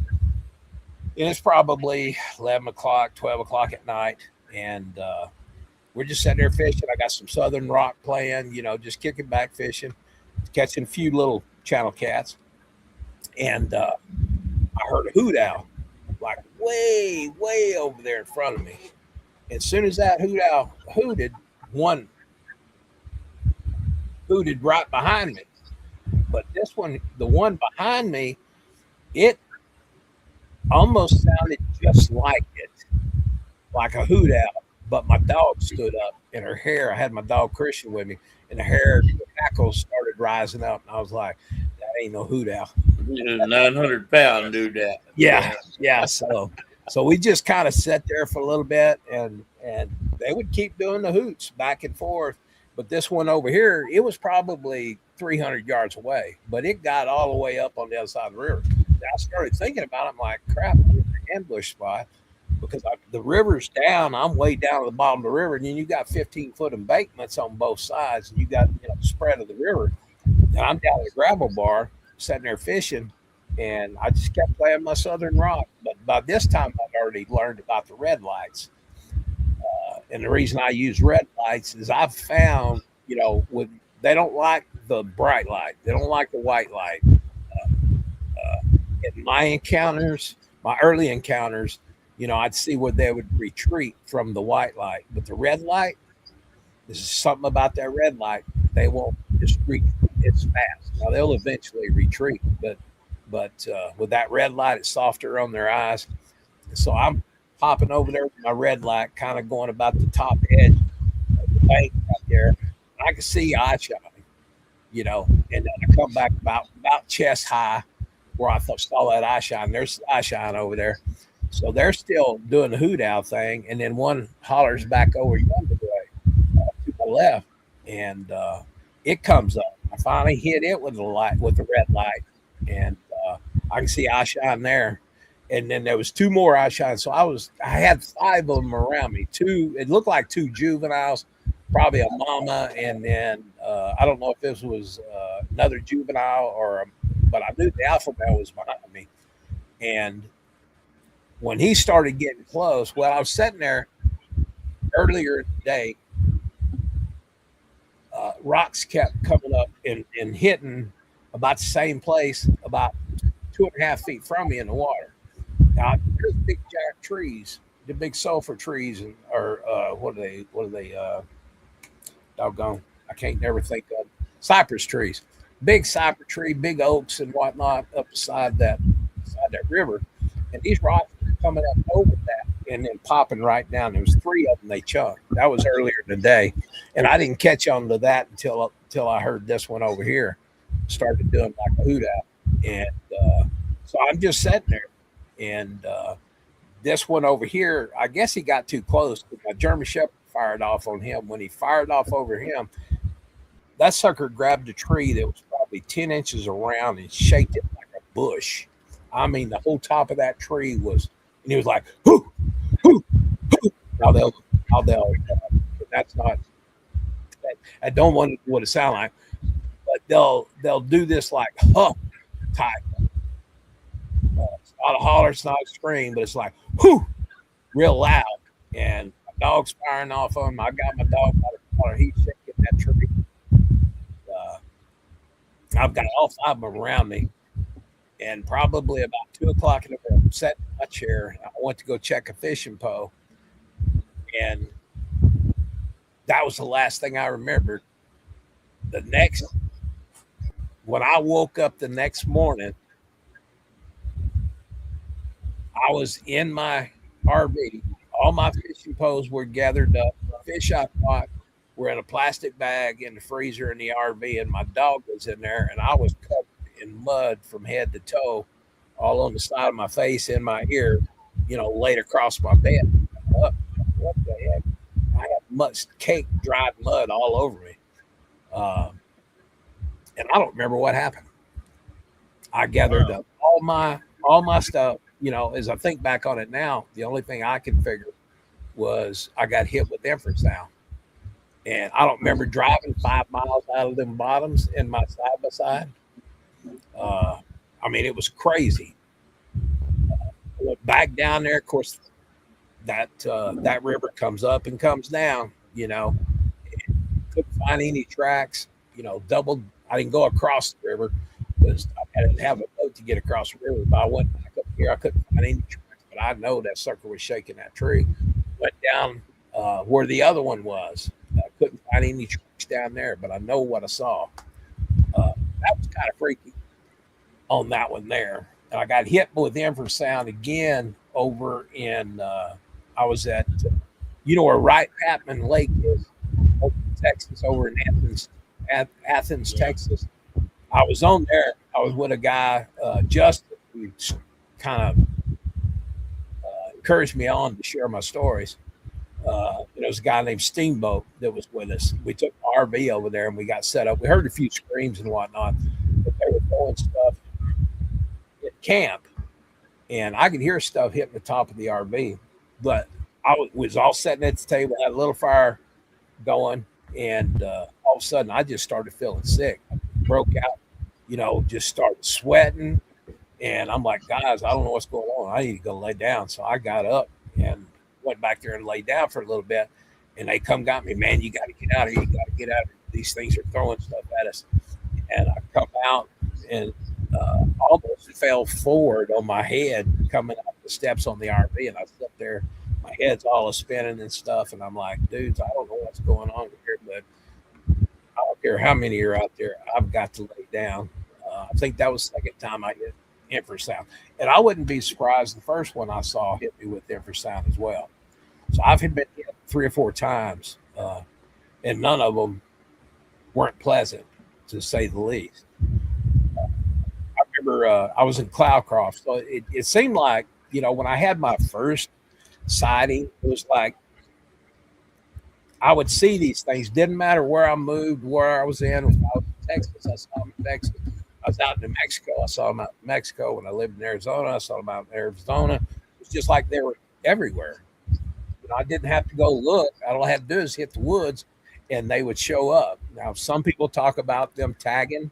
And it's probably 11 o'clock, 12 o'clock at night. And we're just sitting there fishing. I got some Southern Rock playing, you know, just kicking back fishing, catching a few little channel cats. And I heard a hoot owl, like way, way over there in front of me. As soon as that hoot owl hooted, one hooted right behind me. But this one, the one behind me, it almost sounded just like it, like a hoot owl. But my dog stood up, and her hair, I had my dog Christian with me, and the hair, the hackles started rising up. And I was like, that ain't no hoot owl. 900-pound dude. That. Yeah. So we just kind of sat there for a little bit, and they would keep doing the hoots back and forth. But this one over here, it was probably 300 yards away, but it got all the way up on the other side of the river. I started thinking about it. I'm like, crap, I'm in an ambush spot because the river's down. I'm way down at the bottom of the river, and then you got 15-foot embankments on both sides, and you got the spread of the river. And I'm down at a gravel bar, sitting there fishing, and I just kept playing my Southern Rock. But by this time, I'd already learned about the red lights. And the reason I use red lights is I've found, they don't like the bright light. They don't like the white light. In my encounters, my early encounters, I'd see where they would retreat from the white light. But the red light, there's something about that red light. They won't just retreat as fast. Now, they'll eventually retreat. But with that red light, it's softer on their eyes. So I'm popping over there with my red light, kind of going about the top edge of the bank right there. I can see eye shining, and then I come back about chest high where I saw that eye shine. There's eye shine over there. So they're still doing the hoot owl thing. And then one hollers back over yonder way to my left, and it comes up. I finally hit it with the red light, and I can see eye shine there. And then there was two more eye shines. So I had 5 of them around me. It looked like 2 juveniles, probably a mama. And then I don't know if this was another juvenile but I knew the alpha male was behind me. And when he started getting close, I was sitting there earlier today. Rocks kept coming up and hitting about the same place, about 2.5 feet from me in the water. Now, there's big giant trees, the big sulfur trees, or what are they? Doggone, I can't never think of cypress trees. Big cypress tree, big oaks and whatnot up beside that river, and these rocks were coming up over that and then popping right down. There was 3 of them they chunked. That was earlier in the day, and I didn't catch on to that until I heard this one over here started doing like a hoot owl, and so I'm just sitting there. And this one over here, I guess he got too close. My German Shepherd fired off on him. When he fired off over him, that sucker grabbed a tree that was probably 10 inches around and shaked it like a bush. I mean, the whole top of that tree was, and he was like, "Whoo, whoo, whoo." Now they'll, that's not, I don't want what it sound like, but they'll do this like, huh, type. It's not a holler, it's not a scream, but it's like, whoo, real loud. And my dog's firing off on him. I got my dog by the collar. He's shaking that tree. I've got all 5 of them around me. And probably about 2 o'clock in the morning, I'm sat in my chair. I went to go check a fishing pole. And that was the last thing I remembered. When I woke up the next morning, I was in my RV. All my fishing poles were gathered up. The fish I caught were in a plastic bag in the freezer in the RV, and my dog was in there, and I was covered in mud from head to toe, all on the side of my face, in my ear, laid across my bed. What the heck? I had much caked, dried mud all over me. And I don't remember what happened. I gathered up all my stuff. As I think back on it now, the only thing I can figure was I got hit with infrasound. And I don't remember driving 5 miles out of them bottoms in my side by side. I mean, it was crazy. I went back down there. Of course, that river comes up and comes down. Couldn't find any tracks. I didn't go across the river because I didn't have a boat to get across the river. But I went back up here. I couldn't find any tracks, but I know that sucker was shaking that tree. Went down where the other one was. I couldn't find any tracks down there, but I know what I saw. That was kind of freaky on that one there. And I got hit with infrasound again over in, I was at, where Wright Patman Lake is, over in Texas, over in Athens, Texas. I was on there. I was with a guy, Justin, who kind of encouraged me on to share my stories. There was a guy named Steamboat that was with us. We took the RV over there and we got set up. We heard a few screams and whatnot, but they were throwing stuff at camp, and I could hear stuff hitting the top of the RV. But I was all sitting at the table, had a little fire going, and all of a sudden I just started feeling sick. I broke out, just started sweating, and I'm like, guys, I don't know what's going on. I need to go lay down. So I got up and went back there and laid down for a little bit, and they got me, man, you got to get out of here. You got to get out of here. These things are throwing stuff at us. And I come out and almost fell forward on my head coming up the steps on the RV, and I sit there, my head's all spinning and stuff, and I'm like, dudes, I don't know what's going on here, but I don't care how many are out there, I've got to lay down. I think that was the second time I hit infrasound, and I wouldn't be surprised the first one I saw hit me with infrasound as well. So I've been hit 3 or 4 times, and none of them weren't pleasant, to say the least. I remember I was in Cloudcroft, so it seemed like, when I had my first sighting, it was like I would see these things. Didn't matter where I moved, where I was in. If I was in Texas, I saw them in Texas. I was out in New Mexico, I saw them out in Mexico. When I lived in Arizona, I saw them out in Arizona. It was just like they were everywhere. I didn't have to go look. All I had to do is hit the woods, and they would show up. Now, some people talk about them tagging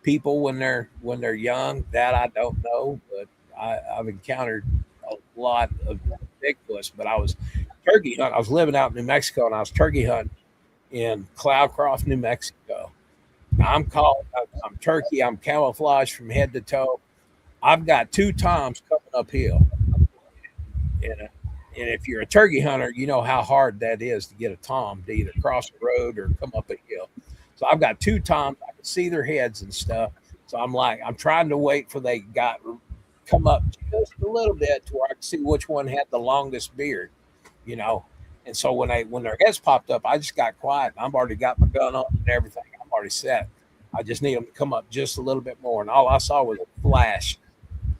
people when they're young. That I don't know, but I've encountered a lot of Bigfoots. But I was turkey hunting. I was living out in New Mexico, and I was turkey hunting in Cloudcroft, New Mexico. Now, I'm turkey. I'm camouflaged from head to toe. I've got 2 toms coming uphill, and if you're a turkey hunter, you know how hard that is to get a tom to either cross the road or come up a hill. So I've got 2 toms. I can see their heads and stuff. So I'm trying to wait for they come up just a little bit to where I can see which one had the longest beard, And so when their heads popped up, I just got quiet. I've already got my gun on and everything. I'm already set. I just need them to come up just a little bit more. And all I saw was a flash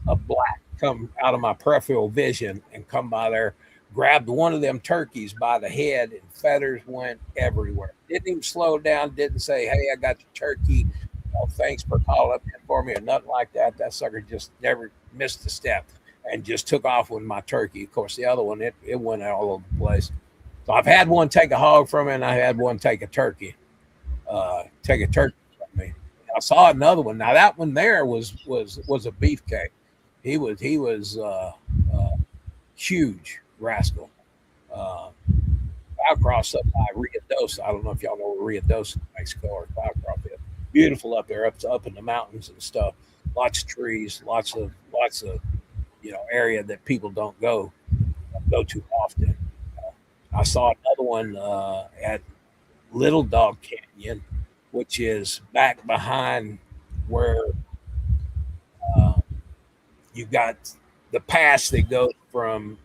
of black come out of my peripheral vision and come by there grabbed one of them turkeys by the head, and feathers went everywhere. Didn't even slow down. Didn't say, "Hey, I got your turkey. Thanks for calling up for me," or nothing like that. That sucker just never missed a step and just took off with my turkey. Of course, the other one, it went all over the place. So I've had one take a hog from me, and I had one take a turkey. Take a turkey from me. I saw another one. Now that one there was a beefcake. He was huge rascal. Firecross up by Rio Dos. I don't know if y'all know where Rio Dos, Mexico, or Firecross is. Beautiful up there, up in the mountains and stuff. Lots of trees, lots of area that people don't go too often. I saw another one at Little Dog Canyon, which is back behind where you got the pass that goes from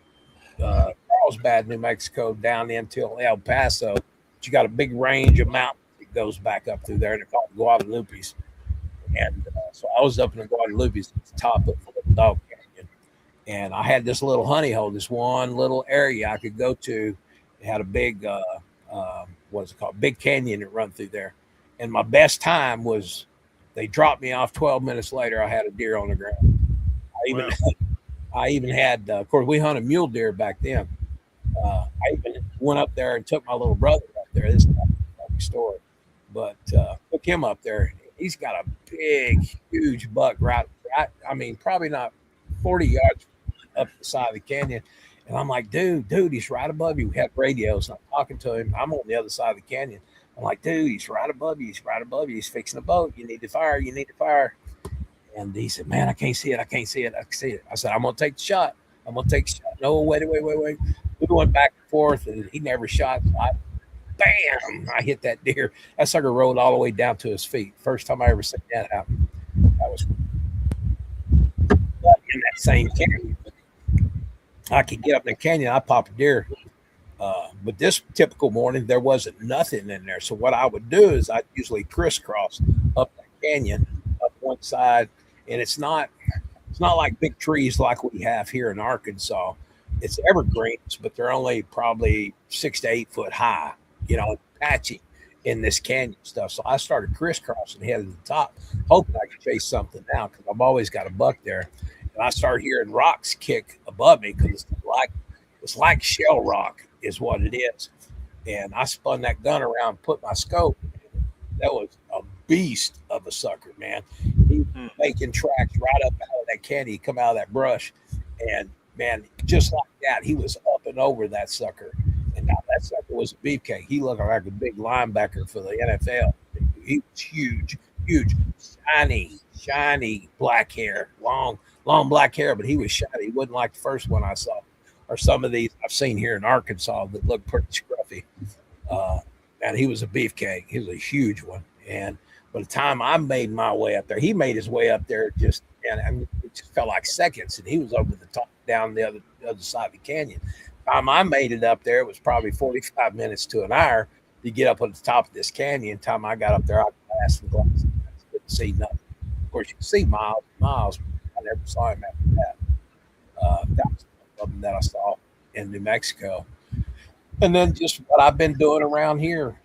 Carlsbad, New Mexico, down into El Paso. But you got a big range of mountains that goes back up through there, and they're called Guadalupes. And so I was up in the Guadalupes at the top of Little Dog Canyon, and I had this little honey hole, this one little area I could go to. It had a big, what's it called, big canyon that run through there. And my best time was they dropped me off. 12 minutes later, I had a deer on the ground. I even had, of course, we hunted mule deer back then. I even went up there and took my little brother up there. This is not a funny story, but took him up there. He's got a big, huge buck right. I mean, probably not 40 yards up the side of the canyon. And I'm like, dude, he's right above you. We had radios. I'm talking to him. I'm on the other side of the canyon. I'm like, dude, he's right above you. He's right above you. He's fixing a boat. You need to fire. You need to fire. And he said, man, I can't see it. I can't see it. I can see it. I said, I'm going to take the shot. I'm going to take the shot. No, wait. We went back and forth, and he never shot. Bam! I hit that deer. That sucker rolled all the way down to his feet. First time I ever seen that happen. That was in that same canyon. I could get up in the canyon. I pop a deer. But this typical morning, there wasn't nothing in there. So what I would do is I'd usually crisscross up the canyon, up one side, and it's not like big trees like we have here in Arkansas. It's evergreens, but they're only probably 6 to 8 foot high, patchy in this canyon stuff. So I started crisscrossing, headed to the top, hoping I could chase something out because I've always got a buck there. And I started hearing rocks kick above me because it's like shell rock is what it is. And I spun that gun around, put my scope. That was a beast of a sucker, man. He was making tracks right up out of that canyon. He come out of that brush, and man, just like that, he was up and over that sucker. And now that sucker was a beefcake. He looked like a big linebacker for the NFL. He was huge, shiny black hair, long black hair, but he was shiny. He wasn't like the first one I saw, or some of these I've seen here in Arkansas that look pretty scruffy. And he was a beefcake. He was a huge one. And by the time I made my way up there, he made his way up there it just felt like seconds, and he was over the top, down the other side of the canyon. By the time I made it up there, it was probably 45 minutes to an hour to get up on the top of this canyon. Time I got up there, I glassed and glassed. I couldn't see nothing. Of course, you can see miles and miles. I never saw him after that. That was one of them that I saw in New Mexico. And then just what I've been doing around here,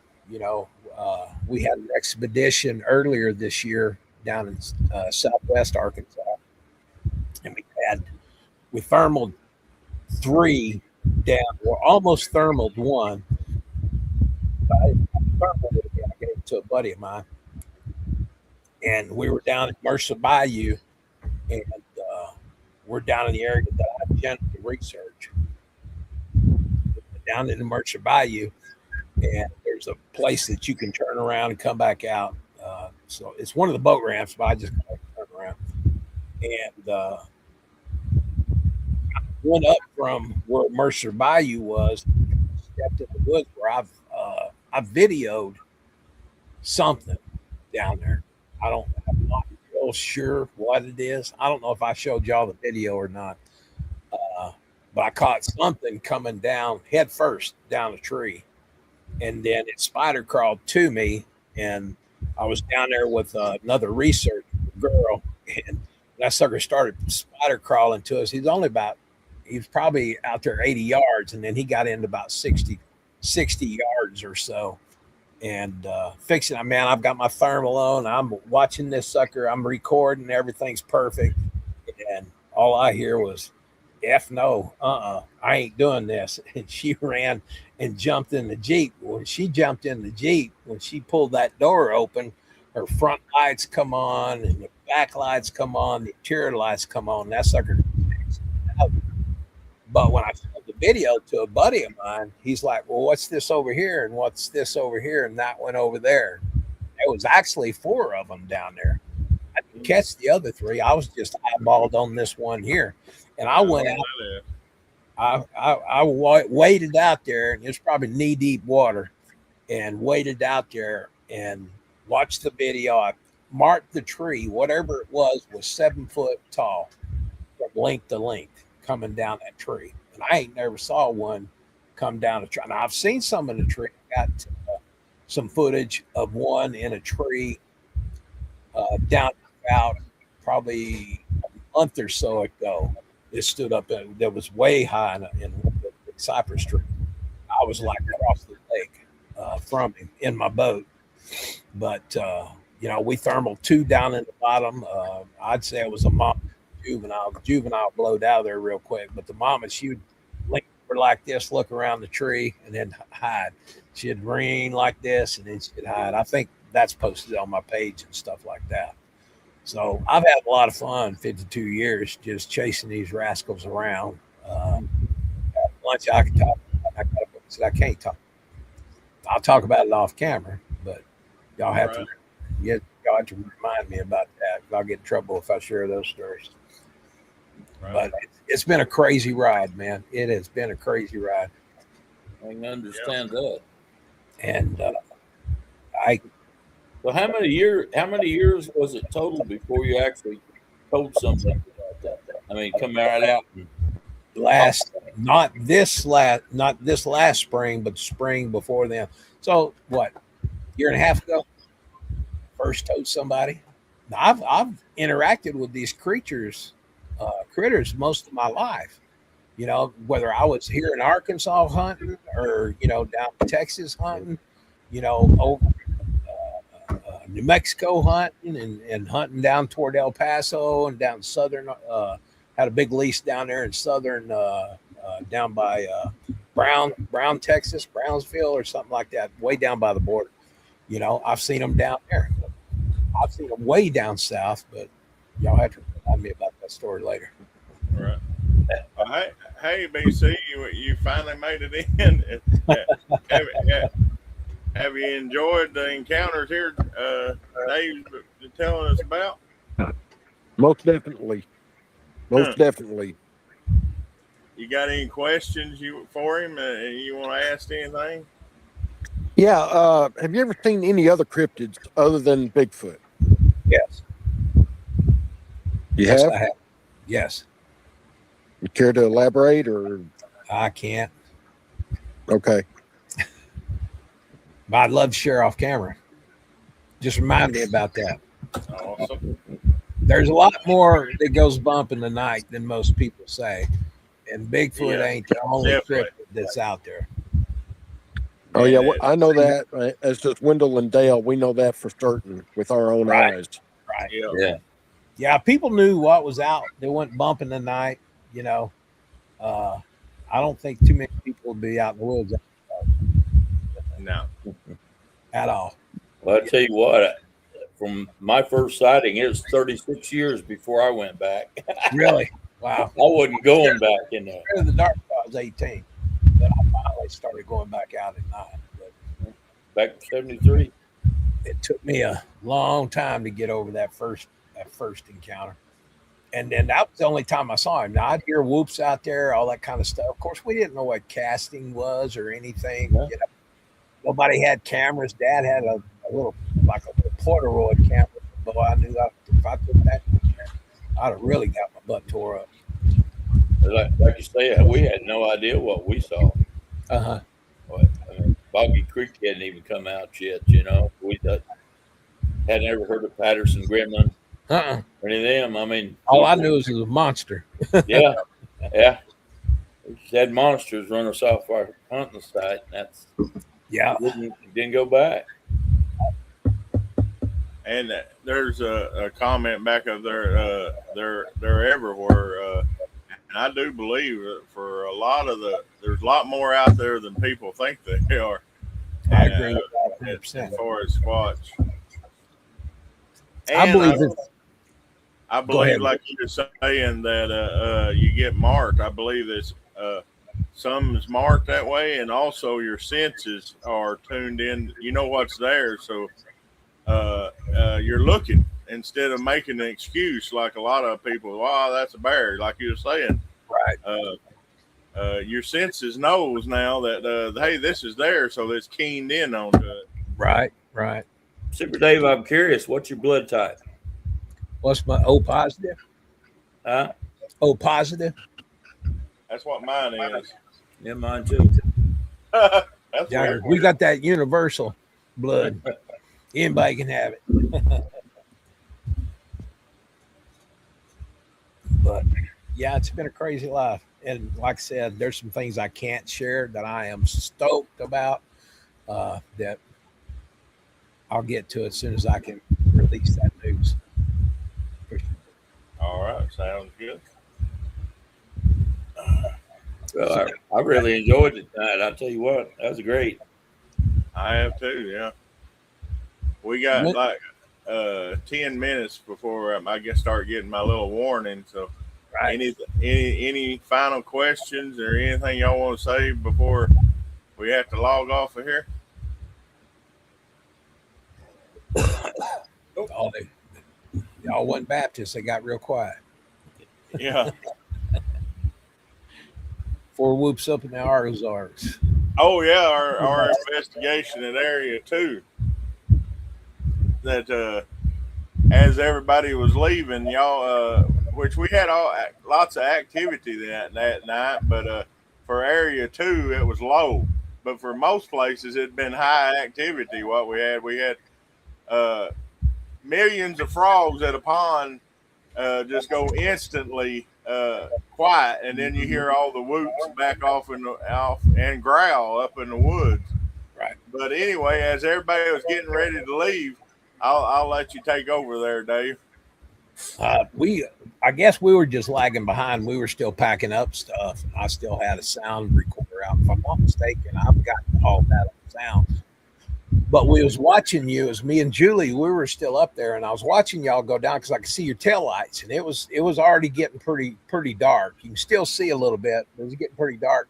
we had an expedition earlier this year down in southwest Arkansas, and we thermaled 3 down. We're almost thermaled 1. I thermaled it again. I gave it to a buddy of mine, and we were down at Mercer Bayou, and we're down in the area that I generally research. Down in the Mercer Bayou, and there's a place that you can turn around and come back out. So it's one of the boat ramps, but I just turn around. And went up from where Mercer Bayou was, stepped in the woods where I've videoed something down there. I'm not real sure what it is. I don't know if I showed y'all the video or not. But I caught something coming down head first down a tree, and then it spider crawled to me, and I was down there with another research girl, and that sucker started spider crawling to us. He's only about he was probably out there 80 yards, and then he got into about 60 yards or so. And fixing it, man, I've got my thermal on. I'm watching this sucker. I'm recording. Everything's perfect. And all I hear was, F no, I ain't doing this. And she ran and jumped in the Jeep. When she jumped in the Jeep, when she pulled that door open, her front lights come on and the back lights come on, the interior lights come on. That sucker. But when I showed the video to a buddy of mine, he's like, well, what's this over here? And what's this over here? And that one over there. There was actually 4 of them down there. I didn't catch the other 3. I was just eyeballed on this one here. And I went out. I waded out there, and it's probably knee deep water, and waded out there and watched the video. I marked the tree, whatever it was 7 foot tall from length to length coming down that tree. And I ain't never saw one come down a tree. Now, I've seen some in the tree. I got some footage of one in a tree down about probably a month or so ago. It stood up that was way high in the cypress tree. I was like across the lake from him in my boat. But we thermal 2 down in the bottom. I'd say it was a mom juvenile blowed out of there real quick. But the mama, she would lean over like this, look around the tree, and then hide. She'd ring like this, and then she'd hide. I think that's posted on my page and stuff like that. So I've had a lot of fun 52 years just chasing these rascals around. Lunch I can talk about. I can't talk. I'll talk about it off camera, but y'all have to remind me about that. I'll get in trouble if I share those stories. Right. But it's been a crazy ride, man. It has been a crazy ride. I can understand that. And So how many years was it total before you actually told something about that? I mean, come right out and not this last spring, but spring before then. So what, year and a half ago, first told somebody. Now, I've interacted with these critters most of my life. Whether I was here in Arkansas hunting or down in Texas hunting, over New Mexico hunting and hunting down toward El Paso and down southern. Had a big lease down there in southern, down by Brown, Texas, Brownsville or something like that, way down by the border. I've seen them down there. I've seen them way down south, but y'all have to remind me about that story later. Right. Hey, BC, you finally made it in. Have you enjoyed the encounters here Dave's telling us about? Most definitely. Definitely. You got any questions for him? You want to ask anything? Yeah. Have you ever seen any other cryptids other than Bigfoot? Yes. Yes, I have. Yes. You care to elaborate, or? I can't. Okay. But I'd love to share off camera. Just remind me about that. Awesome. There's a lot more that goes bump in the night than most people say. And Bigfoot ain't the only cryptid that's out there. Oh, yeah. Well, I know that. As just Wendell and Dale, we know that for certain with our own eyes. Right. Yeah. Yeah, people knew what was out. They went bump in the night, I don't think too many people would be out in the woods. No. At all. Well, I tell you what, from my first sighting, it was 36 years before I went back. Really? Wow. I wasn't going back in there. In the dark, I was 18. Then I finally started going back out at night. But back in 73. It took me a long time to get over that first encounter. And then that was the only time I saw him. Now, I'd hear whoops out there, all that kind of stuff. Of course, we didn't know what casting was or anything. Yeah. Nobody had cameras. Dad had a little Polaroid camera. But I knew if I took that, I'd have really got my butt tore up. Like you say, we had no idea what we saw. Uh-huh. Boggy Creek hadn't even come out yet, We had never heard of Patterson Gremlin or any of them. I mean, all I knew was it was a monster. Yeah. Had monsters run us off our hunting site. That's Yeah. didn't go back. And there's a comment back of they're everywhere. And I do believe that for a lot of there's a lot more out there than people think they are. I And, agree with that as 100%. far as Squatch. I And believe it's I Go ahead. believe, like you were saying, that you get marked. I believe this some is marked that way, and also your senses are tuned in. You know what's there, so you're looking instead of making an excuse like a lot of people. Wow, that's a bear, like you were saying. right. Your senses knows now that hey, this is there, so it's keened in onto it. Right. Right. Super Dave, I'm curious, what's your blood type? What's my O positive? Huh? O positive. That's what mine is. Yeah, mine too. That's Yeah, weird. we got that universal blood. Anybody can have it. But yeah, it's been a crazy life. And like I said, there's some things I can't share that I am stoked about that I'll get to as soon as I can release that news. All right, sounds good. Well, I really enjoyed it tonight. I'll tell you what, that was great. I have too. Yeah, we got like 10 minutes before I guess start getting my little warning. So, Right. any final questions or anything y'all want to say before we have to log off of here? Oh, y'all wasn't Baptists. They got real quiet. Yeah. 4 whoops up in the Ozarks. Oh yeah, our investigation in area too. That as everybody was leaving, y'all, which we had lots of activity that night, but for area 2 it was low. But for most places it'd been high activity. What we had millions of frogs at a pond just go instantly quiet, and then you hear all the whoops back off and growl up in the woods. Right. But anyway, as everybody was getting ready to leave, I'll let you take over there, Dave. I guess we were just lagging behind. We were still packing up stuff. I still had a sound recorder out. If I'm not mistaken, I've got all that on sound. But we was watching you, as me and Julie, we were still up there, and I was watching y'all go down because I could see your taillights, and it was already getting pretty dark. You can still see a little bit, but it was getting pretty dark.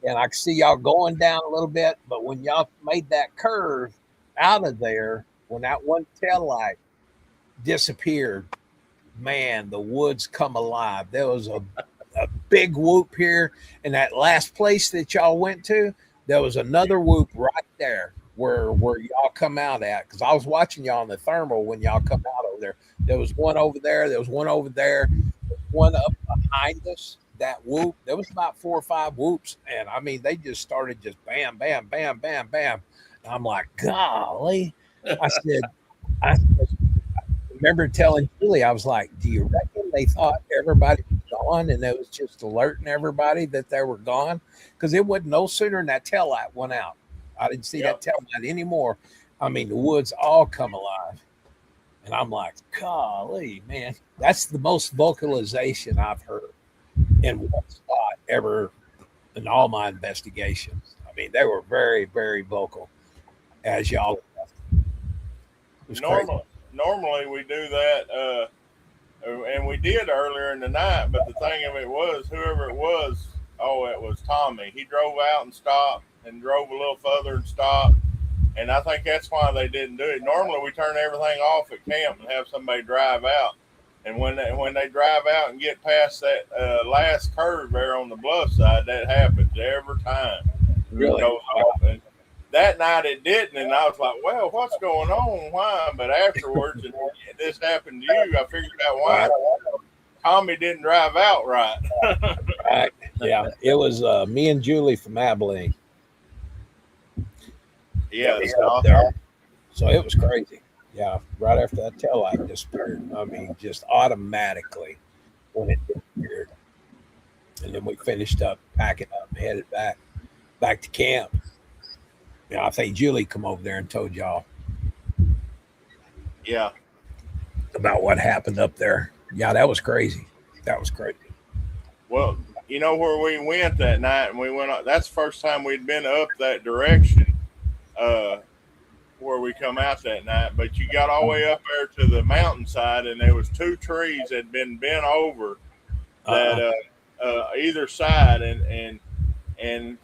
And I could see y'all going down a little bit, but when y'all made that curve out of there, when that one taillight disappeared, man, the woods come alive. There was a big whoop here, and that last place that y'all went to, there was another whoop right there where y'all come out at, because I was watching y'all on the thermal when y'all come out over there. There was one over there, there was one over there, one up behind us. That whoop, there was about 4 or 5 whoops, and I mean they just started just bam, bam, bam, bam, bam. And I'm like, golly. I remember telling Julie, I was like, do you reckon they thought everybody was gone and it was just alerting everybody that they were gone? Because it wasn't no sooner than that tail light went out. I didn't see that tail light anymore. I mean, the woods all come alive. And I'm like, golly, man, that's the most vocalization I've heard in one spot ever in all my investigations. I mean, they were very, very vocal as y'all. Normally we do that, and we did earlier in the night, but the thing of it was, whoever it was Tommy. He drove out and stopped and drove a little further and stopped. And I think that's why they didn't do it. Normally we turn everything off at camp and have somebody drive out. And when they drive out and get past that last curve there on the bluff side, that happens every time. Really? It goes off. And that night it didn't, and I was like, well, what's going on? Why? But afterwards, and this happened to you, I figured out why. Tommy didn't drive out right. Right. Yeah. It was me and Julie from Abilene. Yeah. So it was crazy. Yeah. Right after that tail light disappeared. I mean, just automatically when it disappeared. And then we finished up, packing up, and headed back to camp. You know, I think Julie come over there and told y'all Yeah. about what happened up there. Yeah, that was crazy. That was crazy. Well, you know where we went that night, and we went. That's the first time we'd been up that direction, where we come out that night. But you got all the way up there to the mountainside, and there was 2 trees that had been bent over that either side, and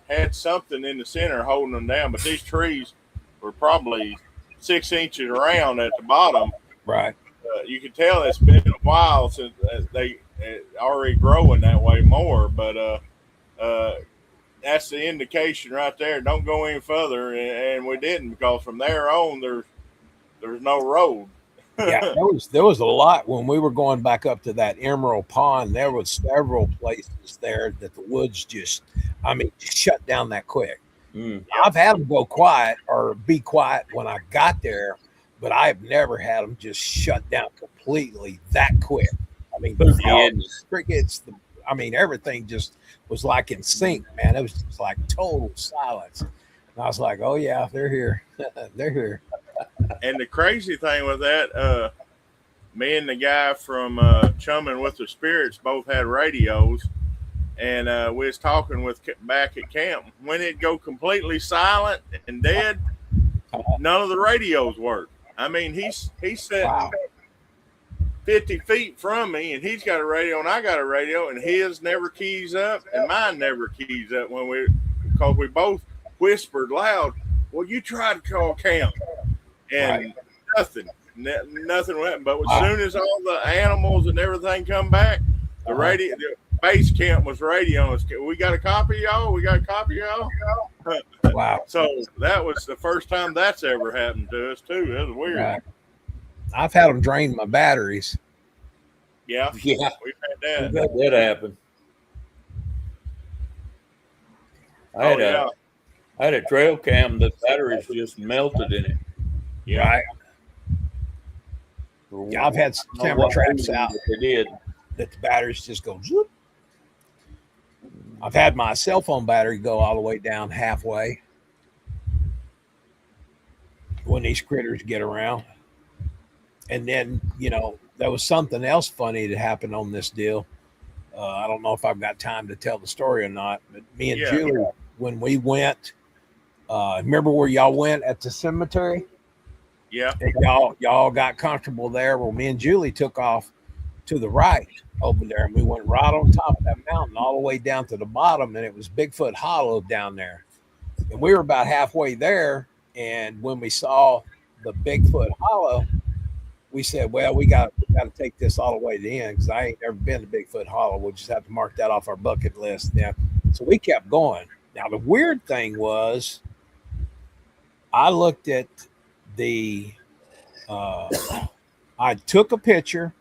had something in the center holding them down. But these trees were probably 6 inches around at the bottom. Right. You can tell it's been a while since they already growing that way more, but that's the indication right there. Don't go any further, and we didn't, because from there on there's no road. Yeah, there was a lot when we were going back up to that Emerald Pond. There was several places there that the woods just shut down that quick. I've had them go quiet or be quiet when I got there, but I've never had them just shut down completely that quick. I mean, crickets, everything just was like in sync, man. It was just like total silence. And I was like, oh yeah, they're here. They're here. And the crazy thing with that, me and the guy from Chumming with the Spirits both had radios, and we was talking back at camp. When it go completely silent and dead, none of the radios work. I mean, he's sitting 50 feet from me, and he's got a radio and I got a radio, and his never keys up and mine never keys up because we both whispered loud, well, you try to call camp, and nothing went. But as soon as all the animals and everything come back, the base camp was radio. We got a copy, y'all. Wow. So that was the first time that's ever happened to us too. That was weird. Right. I've had them drain my batteries. Yeah, we've had that. That happened. I had a trail cam. The batteries just melted in it. Yeah. Right. Yeah, I've had some camera traps out. They did. That the batteries just go zoop. I've had my cell phone battery go all the way down halfway when these critters get around. And then, there was something else funny that happened on this deal. I don't know if I've got time to tell the story or not, but me and Julie, when we went, remember where y'all went at the cemetery? Yeah. And y'all got comfortable there. Well, me and Julie took off to the right over there, and we went right on top of that mountain all the way down to the bottom, and it was Bigfoot Hollow down there. And we were about halfway there, and when we saw the Bigfoot Hollow, we said, well, we got to take this all the way to the end, because I ain't never been to Bigfoot Hollow. We'll just have to mark that off our bucket list now. So we kept going. Now, the weird thing was, I looked at I took a picture,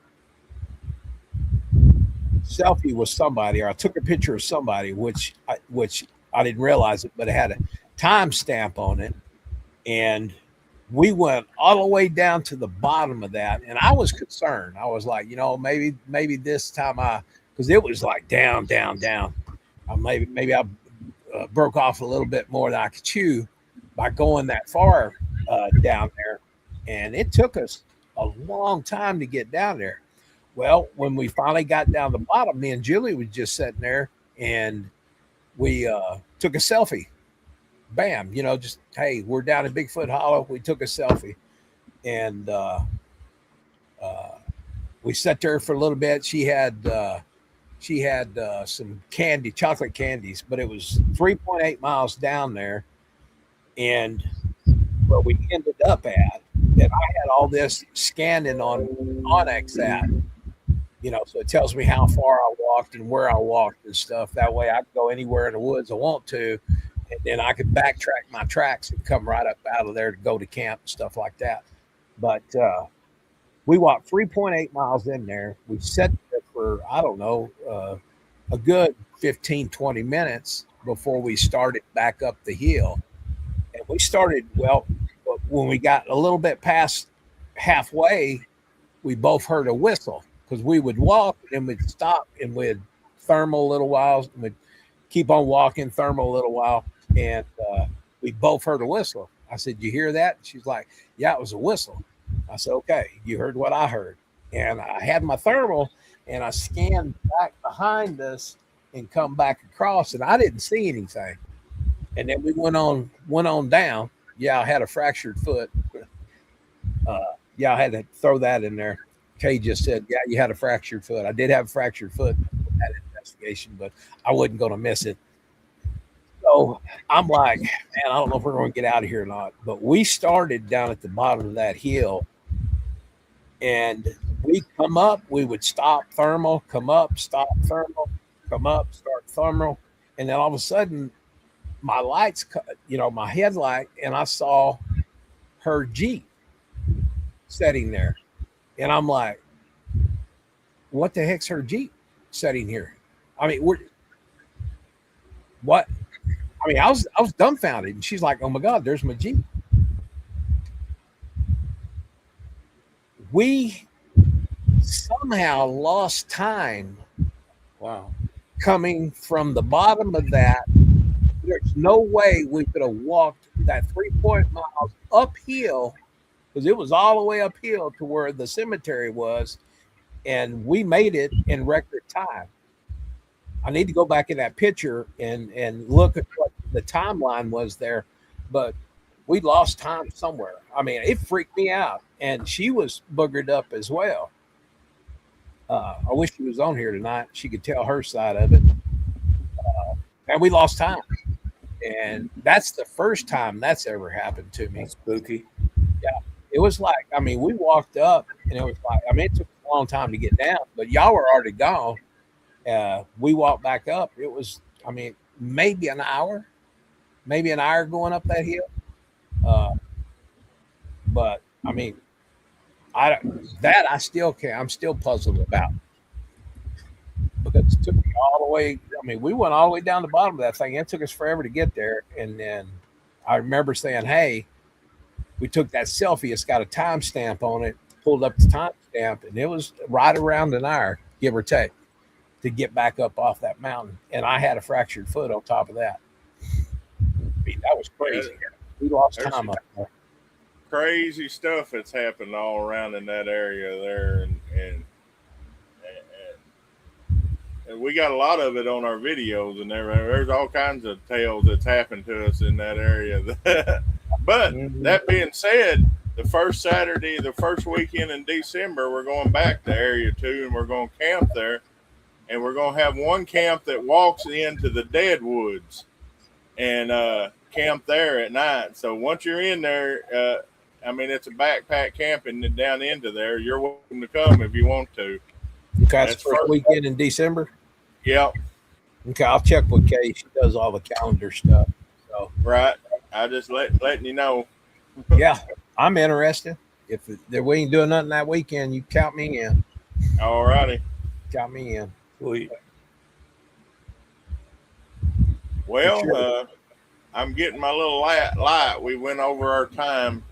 selfie with somebody, or I took a picture of somebody, which I didn't realize it, but it had a timestamp on it. And we went all the way down to the bottom of that. And I was concerned. I was like, maybe this time because it was like down. Maybe I broke off a little bit more than I could chew by going that far down there. And it took us a long time to get down there. Well, when we finally got down the bottom, me and Julie was just sitting there, and we took a selfie. Bam, just, hey, we're down in Bigfoot Hollow. We took a selfie, and we sat there for a little bit. She had some chocolate candies, but it was 3.8 miles down there. And where we ended up at, that I had all this scanning on Onyx at, so it tells me how far I walked and where I walked and stuff. That way I can go anywhere in the woods I want to, and then I could backtrack my tracks and come right up out of there to go to camp and stuff like that. But we walked 3.8 miles in there. We sat there for, I don't know, a good 15, 20 minutes before we started back up the hill. And we started, when we got a little bit past halfway, we both heard a whistle, because we would walk and we'd stop and we'd thermal a little while. keep on walking, thermal a little while, and we both heard a whistle. I said, "You hear that?" She's like, "Yeah, it was a whistle." I said, "Okay, you heard what I heard." And I had my thermal, and I scanned back behind us and come back across, and I didn't see anything. And then we went on down. Yeah, I had a fractured foot. Yeah, I had to throw that in there. Kay just said, "Yeah, you had a fractured foot." I did have a fractured foot in that investigation, but I wasn't going to miss it. So I'm like, man, I don't know if we're going to get out of here or not. But we started down at the bottom of that hill, and we come up, we would stop thermal, come up, stop thermal, come up, start thermal. And then all of a sudden, my lights, my headlight, and I saw her Jeep sitting there. And I'm like, what the heck's her Jeep sitting here? I mean, what? I mean, I was dumbfounded. And she's like, oh my God, there's my Jeep. We somehow lost time. Wow. Coming from the bottom of that. There's no way we could have walked that 3 miles uphill, because it was all the way uphill to where the cemetery was, and we made it in record time. I need to go back in that picture and look at what the timeline was there, but we lost time somewhere. I mean, it freaked me out, and she was boogered up as well. I wish she was on here tonight. She could tell her side of it. And we lost time. And that's the first time that's ever happened to me. That's spooky. Yeah. It was like, I mean, we walked up, and it was like, I mean, it took a long time to get down, but y'all were already gone. We walked back up. It was, I mean, maybe an hour going up that hill. But I mean, I still can't. I'm still puzzled about, because it took me all the way. I mean, we went all the way down the bottom of that thing. It took us forever to get there. And then I remember saying, "Hey, we took that selfie. It's got a timestamp on it." Pulled up the timestamp, and it was right around an hour, give or take, to get back up off that mountain. And I had a fractured foot on top of that. I mean, that was crazy. We lost time up there. Crazy stuff that's happened all around in that area there, and we got a lot of it on our videos, and there's all kinds of tales that's happened to us in that area. But that being said, the first Saturday, the first weekend in December, we're going back to Area 2, and we're going to camp there, and we're going to have one camp that walks into the dead woods and camp there at night. So once you're in there, I mean, it's a backpack camping down into there. You're welcome to come if you want to. Okay, that's first weekend in December? Yep. Okay, I'll check with Kay. She does all the calendar stuff. So right. I just letting you know. Yeah, I'm interested. If we ain't doing nothing that weekend, you count me in. All righty. Count me in. Sweet. Well, Sure. I'm getting my little light. We went over our time.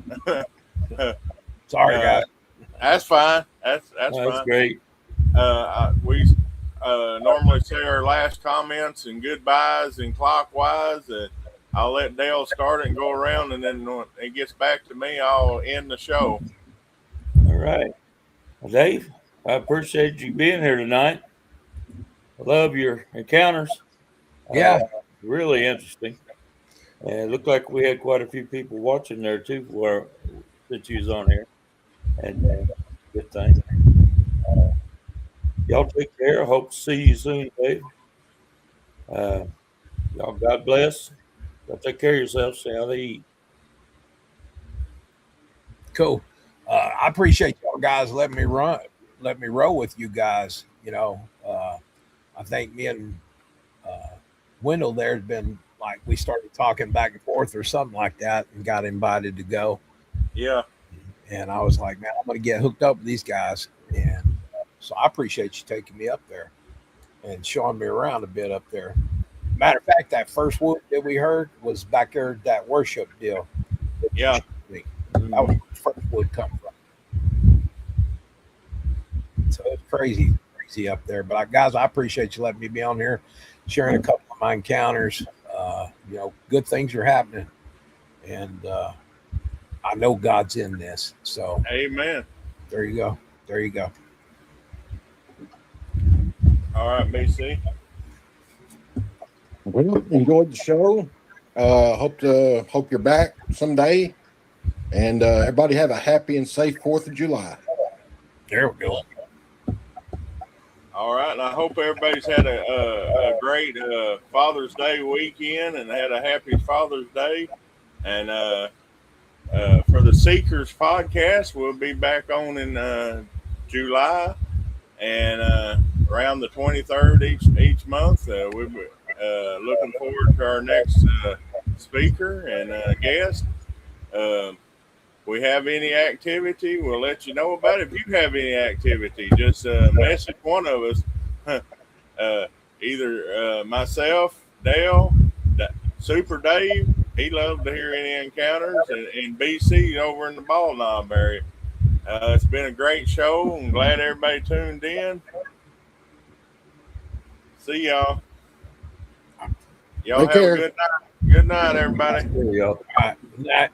Sorry, guys. That's fine. That's fine. Great. We normally say our last comments and goodbyes and clockwise. I'll let Dale start it and go around, and then when it gets back to me, I'll end the show. All right. Well, Dave, I appreciate you being here tonight. I love your encounters. Yeah. Really interesting. And it looked like we had quite a few people watching there too since you was on here. And good thing. Y'all take care. I hope to see you soon, Dave. Y'all, God bless. Y'all take care of yourselves. Stay out to eat. Cool. I appreciate y'all guys letting me roll with you guys. You know, I think me and Wendell there has been like, we started talking back and forth or something like that, and got invited to go. Yeah. And I was like, man, I'm going to get hooked up with these guys. And so I appreciate you taking me up there and showing me around a bit up there. Matter of fact, that first whoop that we heard was back there at that worship deal. Yeah. That was where the first wood come from. So it's crazy crazy up there. But guys, I appreciate you letting me be on here, sharing a couple of my encounters. Good things are happening, and I know God's in this. So, amen. there you go. There you go. All right, BC. Well, enjoyed the show. Hope you're back someday. And everybody have a happy and safe 4th of July. There we go. All right, and I hope everybody's had a great Father's Day weekend and had a happy Father's Day. And for the Seekers podcast, we'll be back on in July, and around the 23rd each month. We're looking forward to our next speaker and guest. We have any activity, we'll let you know about it. If you have any activity, just message one of us, either myself, Dale, Super Dave. He loved to hear any encounters, and BC over in the Ball Knob area. It's been a great show. I'm glad everybody tuned in. See y'all. Y'all Take have care. a good night. Good night, everybody. There you go. All right.